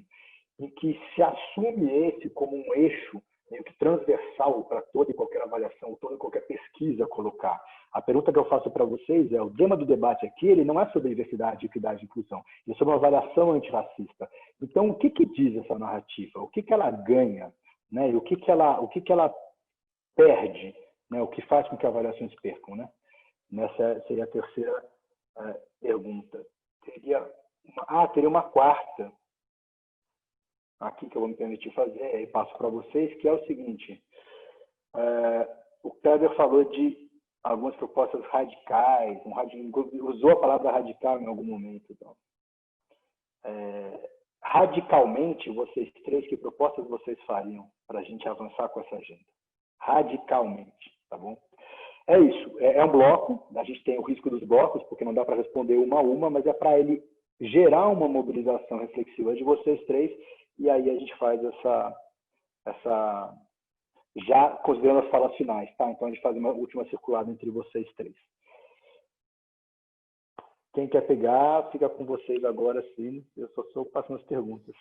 em que se assume esse como um eixo meio que transversal para toda e qualquer avaliação, toda e qualquer pesquisa colocar. A pergunta que eu faço para vocês é, o tema do debate aqui, ele não é sobre diversidade, equidade e inclusão, ele é sobre uma avaliação antirracista. Então, o que diz essa narrativa? O que ela ganha? Né? E o que ela perde? Né? O que faz com que avaliações percam? Né? Essa seria a terceira pergunta. Teria uma quarta aqui que eu vou me permitir fazer, e passo para vocês, que é o seguinte. O Kleber falou de algumas propostas radicais, usou a palavra radical em algum momento. Então. Radicalmente, vocês três, que propostas vocês fariam para a gente avançar com essa agenda? Radicalmente, tá bom? É isso, é um bloco, a gente tem o risco dos blocos, porque não dá para responder uma a uma, mas é para ele gerar uma mobilização reflexiva de vocês três, e aí a gente faz essa já considerando as falas finais, tá? Então a gente faz uma última circulada entre vocês três. Quem quer pegar, fica com vocês agora, sim. Eu só estou passando as perguntas.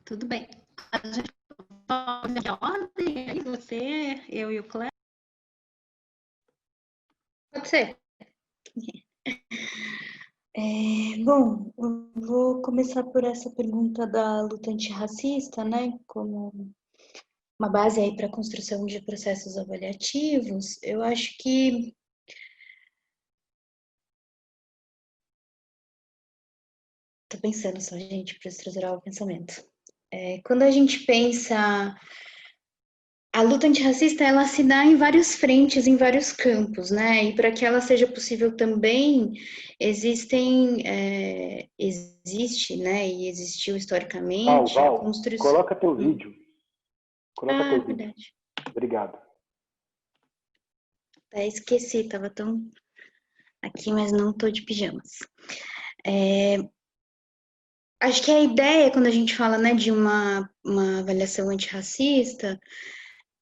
Tudo bem. A gente pode a ordem aí, você, eu e o Cléber? Pode ser. Bom, eu vou começar por essa pergunta da luta antirracista, né, como uma base aí para a construção de processos avaliativos. Eu acho que estou pensando só, gente, para estruturar o pensamento. Quando a gente pensa a luta antirracista, ela se dá em várias frentes, em vários campos, né? E para que ela seja possível também, existe, né? E existiu historicamente a construção... Coloca teu vídeo. Coloca teu vídeo. Verdade. Obrigado. Esqueci, estava tão aqui, mas não estou de pijamas. Acho que a ideia, quando a gente fala, né, de uma avaliação antirracista,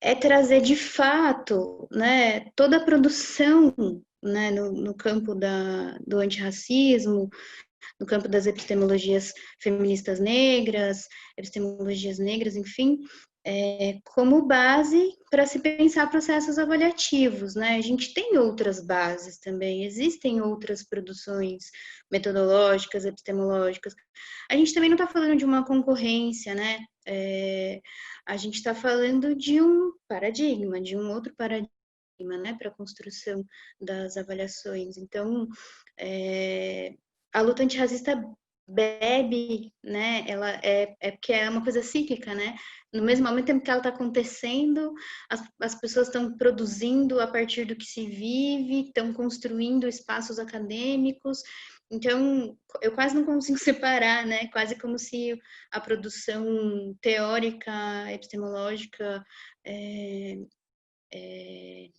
é trazer de fato, né, toda a produção, né, no campo do antirracismo, no campo das epistemologias feministas negras, epistemologias negras, enfim, como base para se pensar processos avaliativos, né? A gente tem outras bases também, existem outras produções metodológicas, epistemológicas. A gente também não está falando de uma concorrência, né? A gente está falando de um paradigma, de um outro paradigma, né, para a construção das avaliações. Então, a luta antirracista bebe, né, ela porque é uma coisa cíclica, né, no mesmo momento que ela está acontecendo, as pessoas estão produzindo a partir do que se vive, estão construindo espaços acadêmicos, então eu quase não consigo separar, né, quase como se a produção teórica, epistemológica,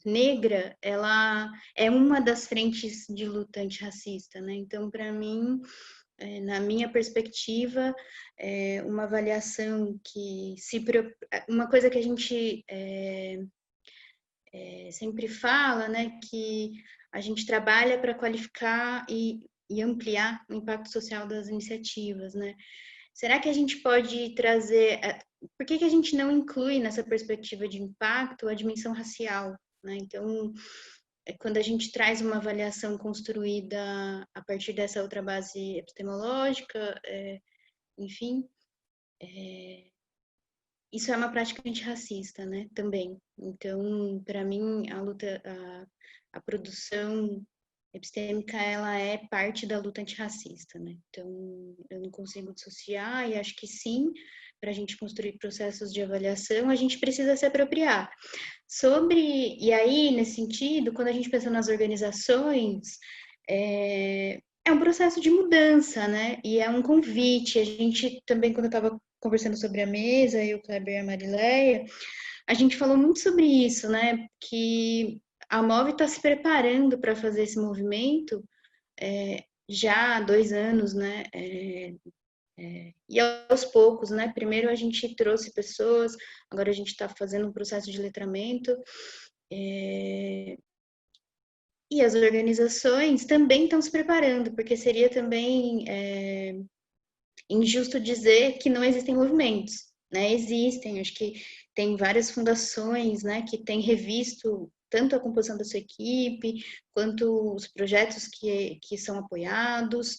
negra, ela é uma das frentes de luta antirracista, né? Então, para mim, na minha perspectiva, uma avaliação uma coisa que a gente sempre fala, né, que a gente trabalha para qualificar e ampliar o impacto social das iniciativas, né? Será que a gente pode trazer por que a gente não inclui nessa perspectiva de impacto a dimensão racial, né? Então, quando a gente traz uma avaliação construída a partir dessa outra base epistemológica, enfim, isso é uma prática antirracista, né? Também. Então, para mim, a produção epistêmica, ela é parte da luta antirracista, né? Então, eu não consigo dissociar, e acho que sim, para a gente construir processos de avaliação, a gente precisa se apropriar. E aí, nesse sentido, quando a gente pensa nas organizações, é um processo de mudança, né? E é um convite. A gente também, quando eu estava conversando sobre a mesa, eu, o Kleber e a Marileia, a gente falou muito sobre isso, né? Que a MOVE está se preparando para fazer esse movimento já há 2 anos, né? E aos poucos, né? Primeiro a gente trouxe pessoas, agora a gente está fazendo um processo de letramento. E as organizações também estão se preparando, porque seria também injusto dizer que não existem movimentos, né? Existem, acho que tem várias fundações, né, que têm revisto tanto a composição da sua equipe, quanto os projetos que são apoiados,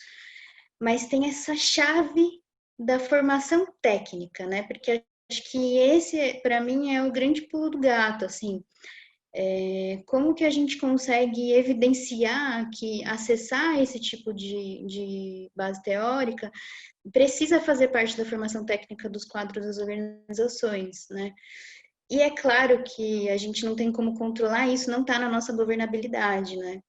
mas tem essa chave da formação técnica, né? Porque acho que esse, para mim, é o grande pulo do gato, assim. Como que a gente consegue evidenciar que acessar esse tipo de base teórica precisa fazer parte da formação técnica dos quadros das organizações, né? E é claro que a gente não tem como controlar isso, não está na nossa governabilidade, né?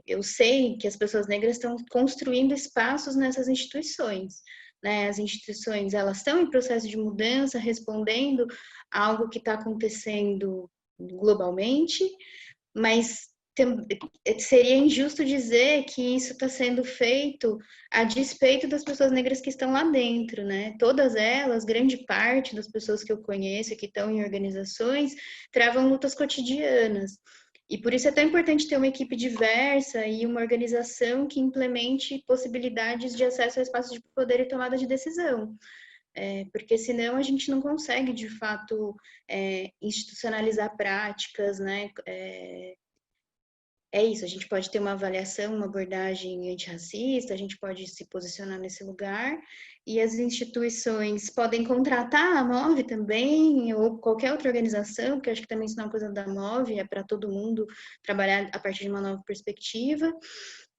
Eu sei que as pessoas negras estão construindo espaços nessas instituições, né? As instituições, elas estão em processo de mudança, respondendo a algo que está acontecendo globalmente, mas seria injusto dizer que isso está sendo feito a despeito das pessoas negras que estão lá dentro, né? Todas elas, grande parte das pessoas que eu conheço que estão em organizações, travam lutas cotidianas. E por isso é tão importante ter uma equipe diversa e uma organização que implemente possibilidades de acesso a espaços de poder e tomada de decisão. Porque senão a gente não consegue, de fato, institucionalizar práticas, né? Isso, a gente pode ter uma avaliação, uma abordagem antirracista, a gente pode se posicionar nesse lugar, e as instituições podem contratar a MOVE também, ou qualquer outra organização, porque eu acho que também isso não é uma coisa da MOVE, é para todo mundo trabalhar a partir de uma nova perspectiva,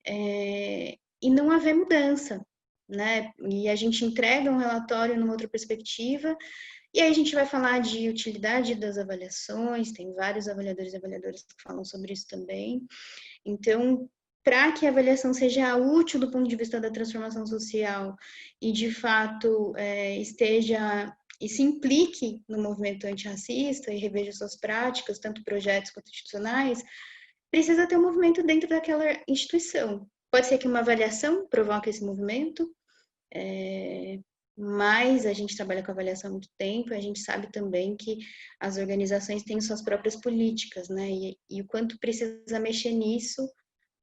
e não haver mudança, né? E a gente entrega um relatório numa outra perspectiva, e aí a gente vai falar de utilidade das avaliações, tem vários avaliadores e avaliadoras que falam sobre isso também. Então, para que a avaliação seja útil do ponto de vista da transformação social e, de fato, esteja e se implique no movimento antirracista e reveja suas práticas, tanto projetos quanto institucionais, precisa ter um movimento dentro daquela instituição. Pode ser que uma avaliação provoque esse movimento, mas a gente trabalha com avaliação há muito tempo, e a gente sabe também que as organizações têm suas próprias políticas, né? E o quanto precisa mexer nisso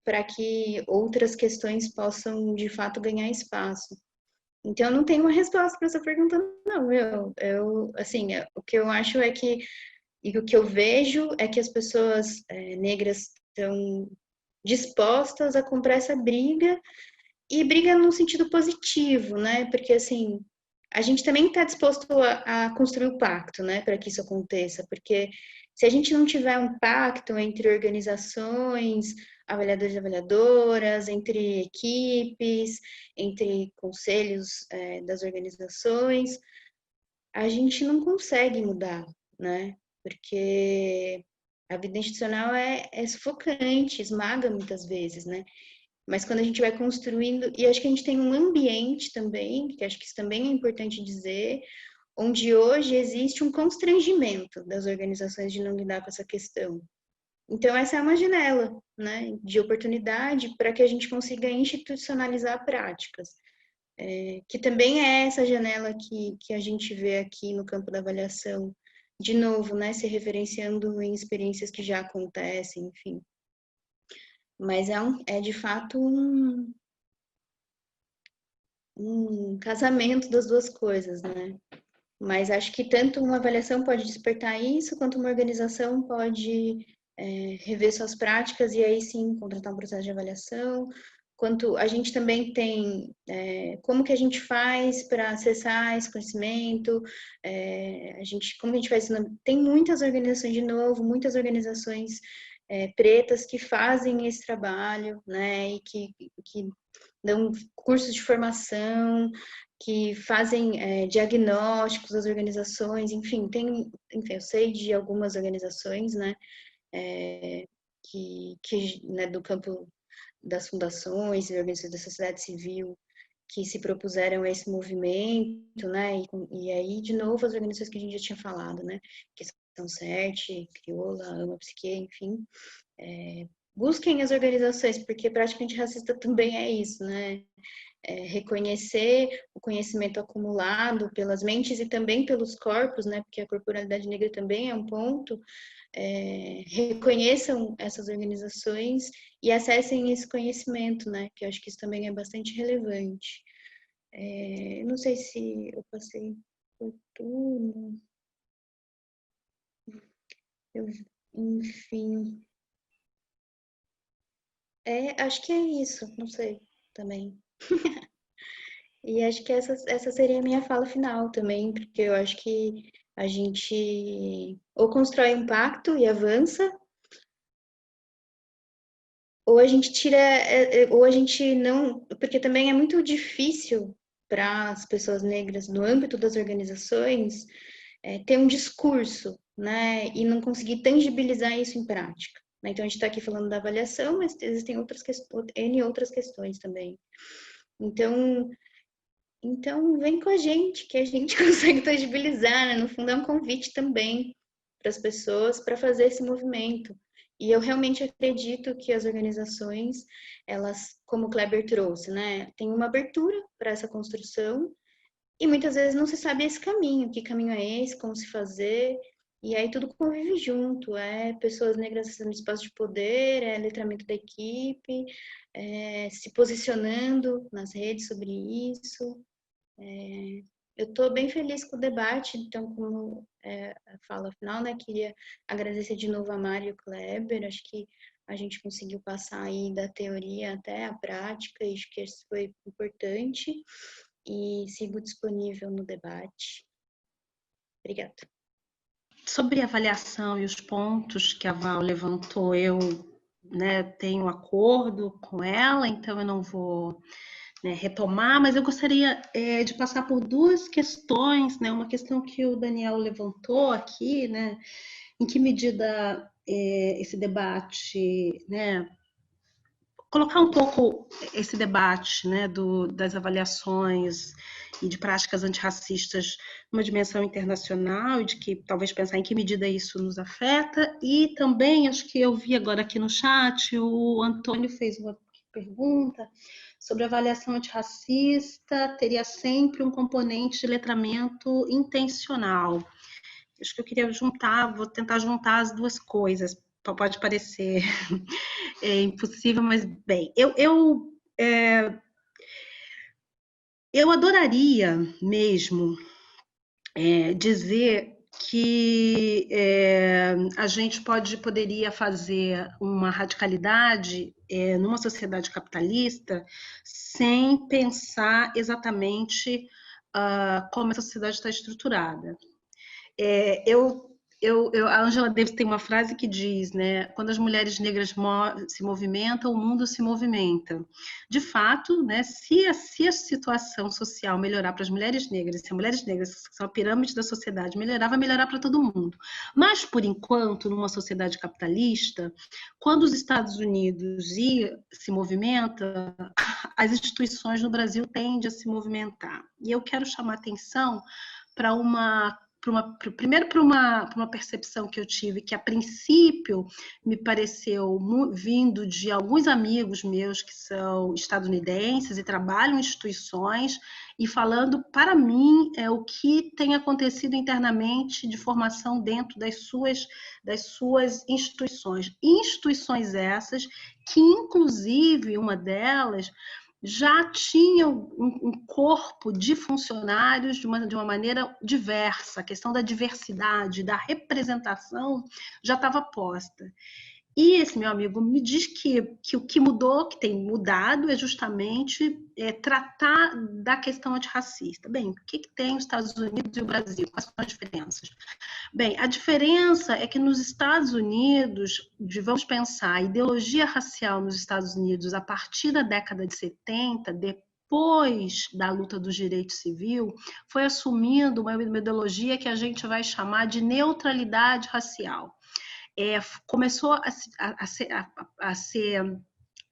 para que outras questões possam, de fato, ganhar espaço. Então, eu não tenho uma resposta para essa pergunta, não. Assim, o que eu acho é que, e o que eu vejo é que as pessoas negras estão dispostas a comprar essa briga, e briga no sentido positivo, né? Porque, assim, a gente também está disposto a construir o pacto, né? Para que isso aconteça. Porque se a gente não tiver um pacto entre organizações, avaliadores e avaliadoras, entre equipes, entre conselhos das organizações, a gente não consegue mudar, né? Porque a vida institucional é sufocante, esmaga muitas vezes, né? Mas quando a gente vai construindo, e acho que a gente tem um ambiente também, que acho que isso também é importante dizer, onde hoje existe um constrangimento das organizações de não lidar com essa questão. Então, essa é uma janela, né, de oportunidade para que a gente consiga institucionalizar práticas. Que também é essa janela que a gente vê aqui no campo da avaliação, de novo, né, se referenciando em experiências que já acontecem, enfim. Mas é de fato um casamento das duas coisas, né? Mas acho que tanto uma avaliação pode despertar isso, quanto uma organização pode rever suas práticas e aí sim contratar um processo de avaliação. Quanto a gente também tem como que a gente faz para acessar esse conhecimento, como que a gente faz isso? Tem muitas organizações, de novo, muitas organizações pretas que fazem esse trabalho, né, e que dão cursos de formação, que fazem diagnósticos das organizações, enfim, eu sei de algumas organizações, né, né, do campo das fundações e organizações da sociedade civil que se propuseram a esse movimento, né, e aí, de novo, as organizações que a gente já tinha falado, né, que são CERT, Crioula, Ama Psique, enfim, busquem as organizações, porque praticamente racista também é isso, né, reconhecer o conhecimento acumulado pelas mentes e também pelos corpos, né, porque a corporalidade negra também é um ponto, reconheçam essas organizações e acessem esse conhecimento, né, que eu acho que isso também é bastante relevante. Não sei se eu passei por tudo. Enfim. Acho que é isso, não sei também. E acho que essa seria a minha fala final também, porque eu acho que a gente ou constrói um pacto e avança, ou a gente tira, ou a gente não, porque também é muito difícil para as pessoas negras no âmbito das organizações ter um discurso, né, e não conseguir tangibilizar isso em prática. Então a gente está aqui falando da avaliação, mas existem N outras questões também. Então, vem com a gente, que a gente consegue tangibilizar, né? No fundo, é um convite também para as pessoas para fazer esse movimento. E eu realmente acredito que as organizações, elas, como o Kleber trouxe, né, tem uma abertura para essa construção e muitas vezes não se sabe esse caminho, que caminho é esse, como se fazer, e aí tudo convive junto, pessoas negras acessando espaço de poder, letramento da equipe, se posicionando nas redes sobre isso. Eu estou bem feliz com o debate, então, como a fala final, né, queria agradecer de novo a Mari e o Kleber, acho que a gente conseguiu passar aí da teoria até a prática, e acho que isso foi importante, e sigo disponível no debate. Obrigada. Sobre a avaliação e os pontos que a Val levantou, eu tenho acordo com ela, então eu não vou retomar, mas eu gostaria de passar por duas questões, uma questão que o Daniel levantou aqui, em que medida esse debate, colocar um pouco esse debate das avaliações e de práticas antirracistas numa dimensão internacional e de que talvez pensar em que medida isso nos afeta. E também, acho que eu vi agora aqui no chat, o Antônio fez uma pergunta sobre avaliação antirracista, teria sempre um componente de letramento intencional. Acho que eu queria vou tentar juntar as duas coisas. Pode parecer impossível, mas bem, eu adoraria mesmo dizer que a gente poderia fazer uma radicalidade numa sociedade capitalista sem pensar exatamente como a sociedade está estruturada. A Angela Davis tem uma frase que diz, quando as mulheres negras se movimentam, o mundo se movimenta. De fato, se a situação social melhorar para as mulheres negras, se as mulheres negras, que são a pirâmide da sociedade, vai melhorar para todo mundo. Mas, por enquanto, numa sociedade capitalista, quando os Estados Unidos se movimenta, as instituições no Brasil tendem a se movimentar. E eu quero chamar atenção para uma percepção que eu tive, que a princípio me pareceu vindo de alguns amigos meus que são estadunidenses e trabalham em instituições, e falando para mim o que tem acontecido internamente de formação dentro das suas instituições. Instituições essas que, inclusive, uma delas já tinha um corpo de funcionários de uma maneira diversa. A questão da diversidade, da representação já estava posta. E esse meu amigo me diz que o que mudou, que tem mudado, é justamente tratar da questão antirracista. Bem, o que tem os Estados Unidos e o Brasil? Quais são as diferenças? Bem, a diferença é que nos Estados Unidos, vamos pensar, a ideologia racial nos Estados Unidos, a partir da década de 70, depois da luta do direito civil, foi assumindo uma ideologia que a gente vai chamar de neutralidade racial. Começou a ser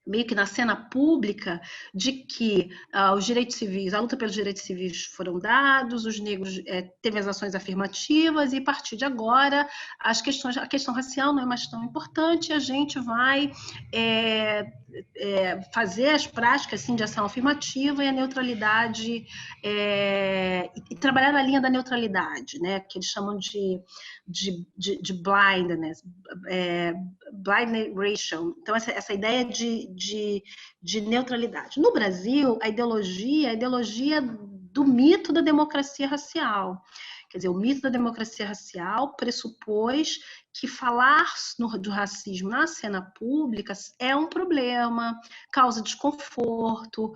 meio que na cena pública de que os direitos civis, a luta pelos direitos civis foram dados, os negros teve as ações afirmativas e a partir de agora a questão racial não é mais tão importante, a gente vai fazer as práticas assim, de ação afirmativa e a neutralidade e trabalhar na linha da neutralidade, né, que eles chamam de blindness, blind racial. Então essa ideia de neutralidade. No Brasil, a ideologia do mito da democracia racial. Quer dizer, o mito da democracia racial pressupôs que falar do racismo na cena pública é um problema, causa desconforto,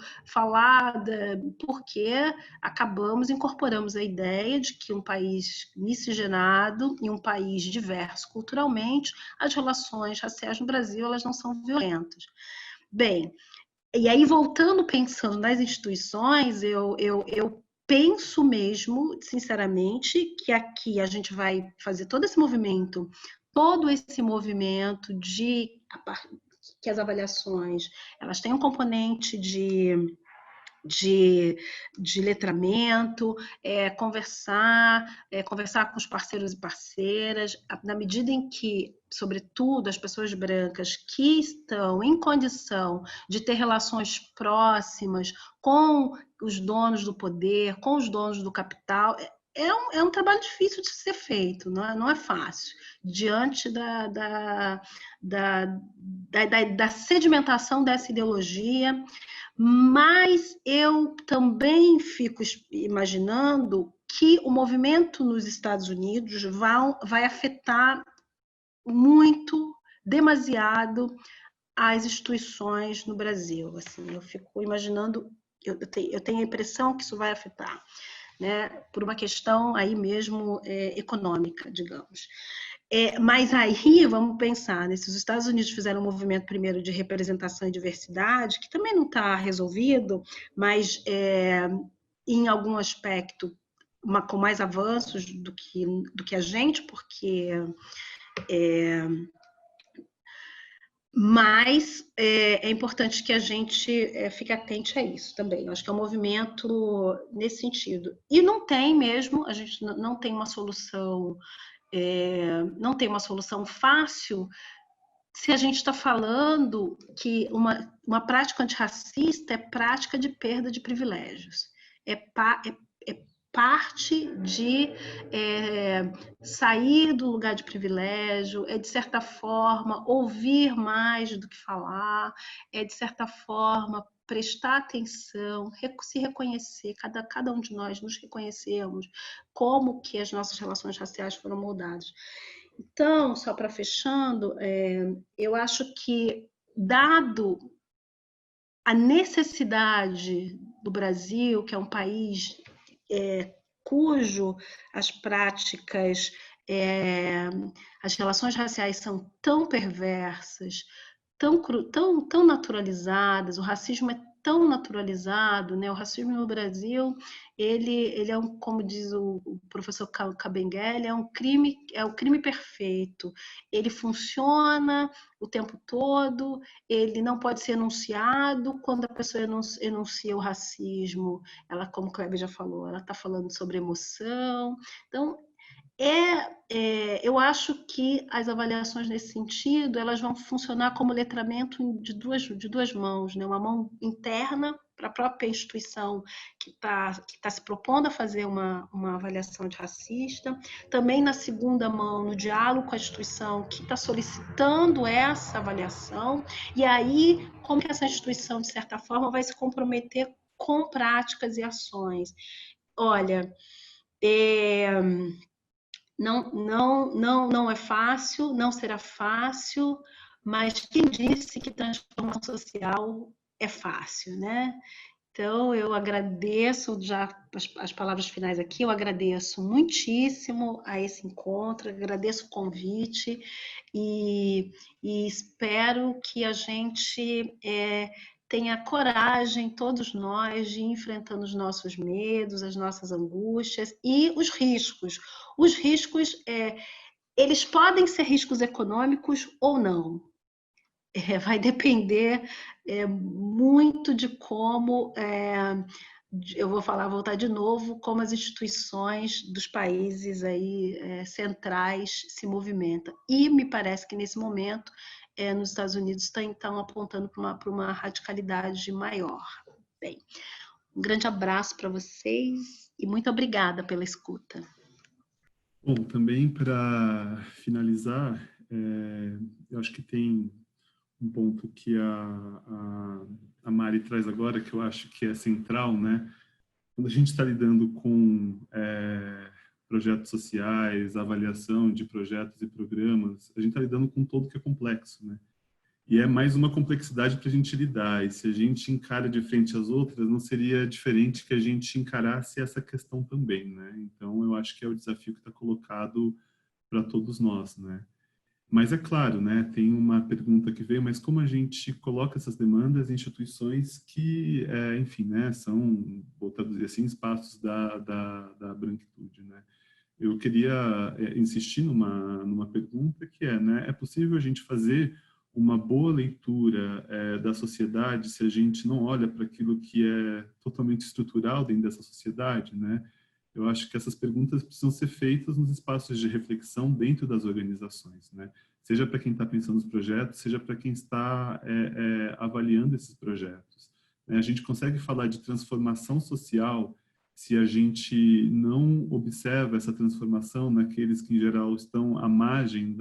porque incorporamos a ideia de que um país miscigenado e um país diverso culturalmente, as relações raciais no Brasil elas não são violentas. Bem, e aí pensando nas instituições, eu penso mesmo, sinceramente, que aqui a gente vai fazer todo esse movimento de que as avaliações elas têm um componente de letramento, conversar com os parceiros e parceiras, na medida em que, sobretudo, as pessoas brancas que estão em condição de ter relações próximas com os donos do poder, com os donos do capital, é um trabalho difícil de ser feito, não é fácil, diante da sedimentação dessa ideologia. Mas eu também fico imaginando que o movimento nos Estados Unidos vai afetar muito, demasiado, as instituições no Brasil. Assim, eu fico imaginando, eu tenho a impressão que isso vai afetar, né, por uma questão aí mesmo econômica, digamos. Mas aí, vamos pensar, se os Estados Unidos fizeram um movimento primeiro de representação e diversidade, que também não está resolvido, mas em algum aspecto com mais avanços do que a gente, porque... mas é importante que a gente fique atente a isso também. Eu acho que é um movimento nesse sentido. E não tem mesmo, a gente não tem uma solução... não tem uma solução fácil se a gente está falando que uma prática antirracista é prática de perda de privilégios, é parte de sair do lugar de privilégio, de certa forma, ouvir mais do que falar, de certa forma, prestar atenção, se reconhecer, cada um de nós nos reconhecemos, como que as nossas relações raciais foram moldadas. Então, só para fechando, eu acho que, dado a necessidade do Brasil, que é um país cujo as práticas, as relações raciais são tão perversas, tão naturalizadas, o racismo é tão naturalizado, né? O racismo no Brasil, ele é como diz o professor Kabengele, é o crime perfeito. Ele funciona o tempo todo, ele não pode ser enunciado. Quando a pessoa enuncia o racismo, ela, como o Kleber já falou, ela está falando sobre emoção. Então, eu acho que as avaliações nesse sentido elas vão funcionar como letramento de duas mãos, né? Uma mão interna a própria instituição que tá se propondo a fazer uma avaliação antirracista, também na segunda mão, no diálogo com a instituição que está solicitando essa avaliação, e aí como que essa instituição, de certa forma, vai se comprometer com práticas e ações. Olha, não é fácil, não será fácil, mas quem disse que transformação social é fácil, né? Então, eu agradeço já as palavras finais aqui, eu agradeço muitíssimo a esse encontro, agradeço o convite e espero que a gente tenha coragem, todos nós, de ir enfrentando os nossos medos, as nossas angústias e os riscos. Os riscos, eles podem ser riscos econômicos ou não. Vai depender muito de como, eu vou voltar de novo, como as instituições dos países aí, centrais se movimentam. E me parece que nesse momento, nos Estados Unidos, estão apontando para uma radicalidade maior. Bem, um grande abraço para vocês e muito obrigada pela escuta. Bom, também para finalizar, eu acho que tem um ponto que a Mari traz agora, que eu acho que é central, né? Quando a gente está lidando com projetos sociais, avaliação de projetos e programas, a gente está lidando com todo que é complexo, né? E é mais uma complexidade para a gente lidar. E se a gente encara de frente às outras, não seria diferente que a gente encarasse essa questão também, né? Então, eu acho que é o desafio que está colocado para todos nós, né? Mas é claro, né, tem uma pergunta que veio, mas como a gente coloca essas demandas em instituições que, enfim, né, são, vou traduzir assim, espaços da branquitude, né? Eu queria insistir numa pergunta que né, é possível a gente fazer uma boa leitura da sociedade se a gente não olha para aquilo que é totalmente estrutural dentro dessa sociedade, né? Eu acho que essas perguntas precisam ser feitas nos espaços de reflexão dentro das organizações, né? Seja para quem está pensando nos projetos, seja para quem está avaliando esses projetos. A gente consegue falar de transformação social se a gente não observa essa transformação naqueles que, em geral, estão à margem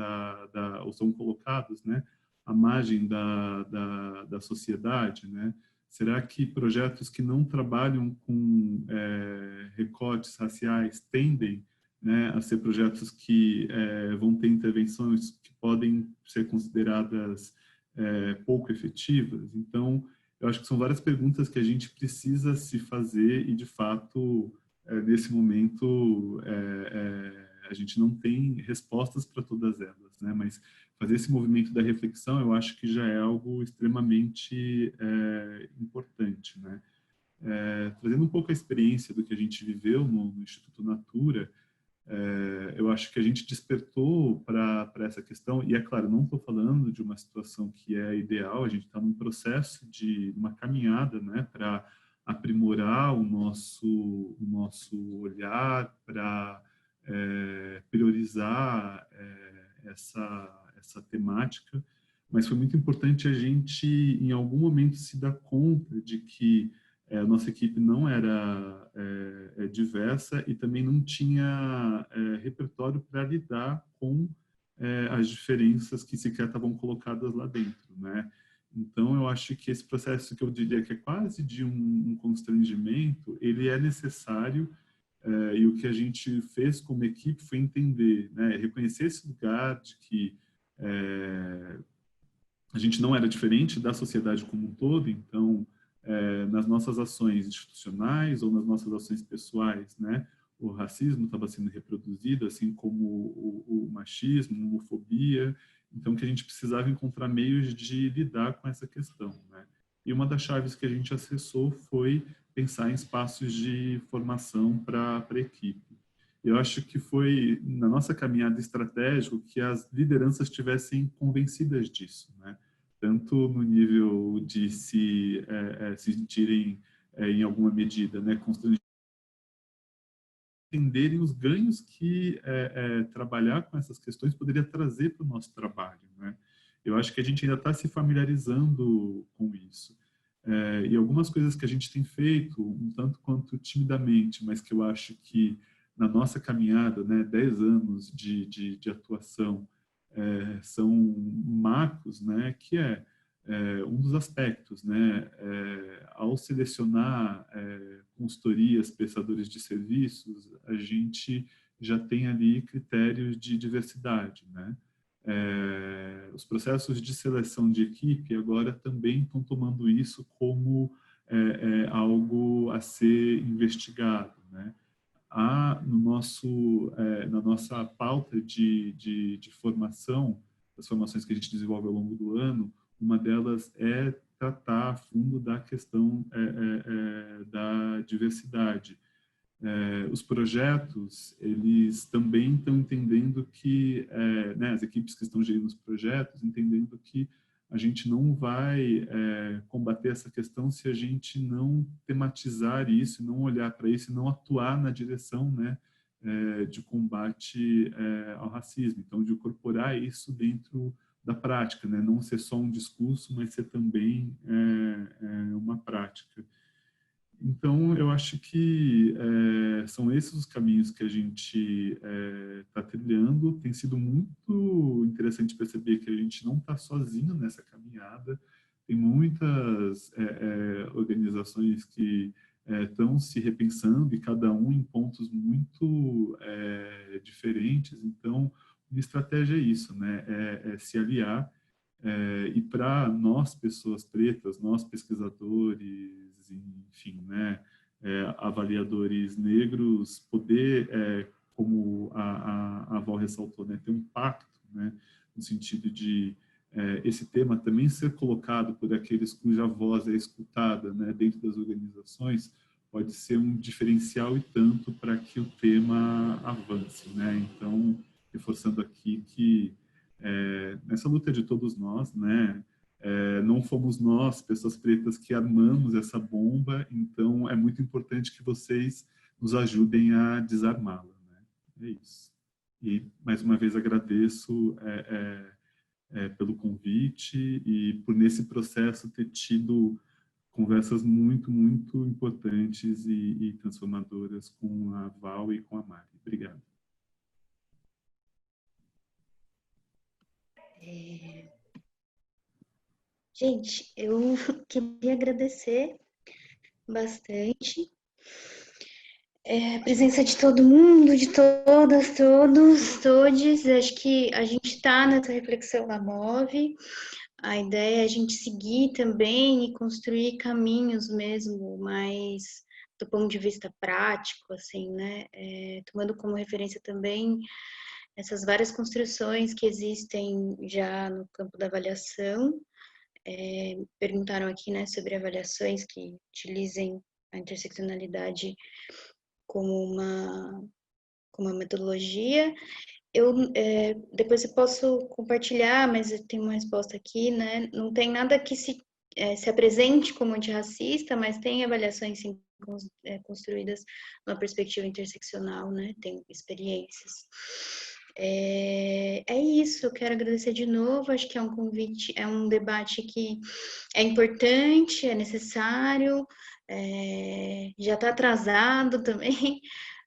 ou são colocados, né, à margem da sociedade, né? Será que projetos que não trabalham com recortes raciais tendem, né, a ser projetos que vão ter intervenções que podem ser consideradas pouco efetivas? Então, eu acho que são várias perguntas que a gente precisa se fazer e, de fato, nesse momento, a gente não tem respostas para todas elas, né? Mas fazer esse movimento da reflexão, eu acho que já é algo extremamente importante, né? Trazendo um pouco a experiência do que a gente viveu no Instituto Natura, eu acho que a gente despertou para essa questão, e é claro, não estou falando de uma situação que é ideal, a gente está num processo de uma caminhada, né, para aprimorar o nosso olhar, para priorizar essa temática, mas foi muito importante a gente, em algum momento, se dar conta de que a nossa equipe não era diversa e também não tinha repertório para lidar com as diferenças que sequer estavam colocadas lá dentro, né? Então, eu acho que esse processo que eu diria que é quase de um constrangimento, ele é necessário, e o que a gente fez como equipe foi entender, né, reconhecer esse lugar de que a gente não era diferente da sociedade como um todo, então, nas nossas ações institucionais ou nas nossas ações pessoais, né, o racismo estava sendo reproduzido, assim como o machismo, a homofobia, então que a gente precisava encontrar meios de lidar com essa questão, né? E uma das chaves que a gente acessou foi pensar em espaços de formação para a equipe. Eu acho que foi na nossa caminhada estratégica que as lideranças estivessem convencidas disso, né? Tanto no nível de se sentirem, em alguma medida, né, constrangidos, entenderem os ganhos que trabalhar com essas questões poderia trazer para o nosso trabalho, né? Eu acho que a gente ainda está se familiarizando com isso. E algumas coisas que a gente tem feito, um tanto quanto timidamente, mas que eu acho que na nossa caminhada, né, 10 anos de atuação, são marcos, né, que um dos aspectos, né, ao selecionar consultorias, prestadores de serviços, a gente já tem ali critérios de diversidade, né? Os processos de seleção de equipe agora também estão tomando isso como algo a ser investigado, né? Na nossa pauta de formação, as formações que a gente desenvolve ao longo do ano, uma delas é tratar a fundo da questão da diversidade. Os projetos, eles também estão entendendo que, né, as equipes que estão gerindo os projetos, entendendo que a gente não vai combater essa questão se a gente não tematizar isso, não olhar para isso, não atuar na direção, né, de combate ao racismo. Então, de incorporar isso dentro da prática, né, não ser só um discurso, mas ser também uma prática. Então, eu acho que são esses os caminhos que a gente está trilhando. Tem sido muito interessante perceber que a gente não está sozinho nessa caminhada. Tem muitas organizações que estão se repensando, e cada um em pontos muito diferentes. Então, a estratégia é isso, né? É se aliar. E para nós, pessoas pretas, nós pesquisadores, enfim, né, avaliadores negros, poder, como a Val ressaltou, né, ter um pacto, né, no sentido de esse tema também ser colocado por aqueles cuja voz é escutada, né, dentro das organizações, pode ser um diferencial e tanto para que o tema avance, né? Então, reforçando aqui que nessa luta de todos nós, né, não fomos nós, pessoas pretas, que armamos essa bomba, então é muito importante que vocês nos ajudem a desarmá-la, né? É isso. E, mais uma vez, agradeço pelo convite e por, nesse processo, ter tido conversas muito, muito importantes e transformadoras com a Val e com a Mari. Obrigado. Gente, eu queria agradecer bastante a presença de todo mundo, de todas, todos, todes. Acho que a gente está nessa reflexão na MOVE. A ideia é a gente seguir também e construir caminhos mesmo, mais do ponto de vista prático, assim, né? Tomando como referência também essas várias construções que existem já no campo da avaliação. Perguntaram aqui, né, sobre avaliações que utilizem a interseccionalidade como uma metodologia. Depois eu posso compartilhar, mas eu tenho uma resposta aqui, né? Não tem nada que se apresente como antirracista, mas tem avaliações sim, construídas numa perspectiva interseccional, né? Tem experiências. É isso, eu quero agradecer de novo, acho que é um convite, é um debate que é importante, é necessário, já está atrasado também,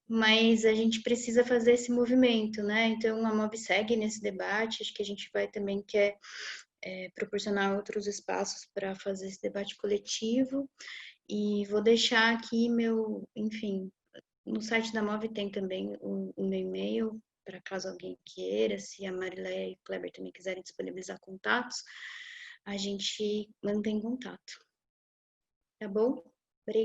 mas a gente precisa fazer esse movimento, né? Então, a MOVE segue nesse debate, acho que a gente vai também quer proporcionar outros espaços para fazer esse debate coletivo, e vou deixar aqui enfim, no site da MOVE tem também o meu e-mail, para caso alguém queira, se a Marileia e o Kleber também quiserem disponibilizar contatos, a gente mantém contato. Tá bom?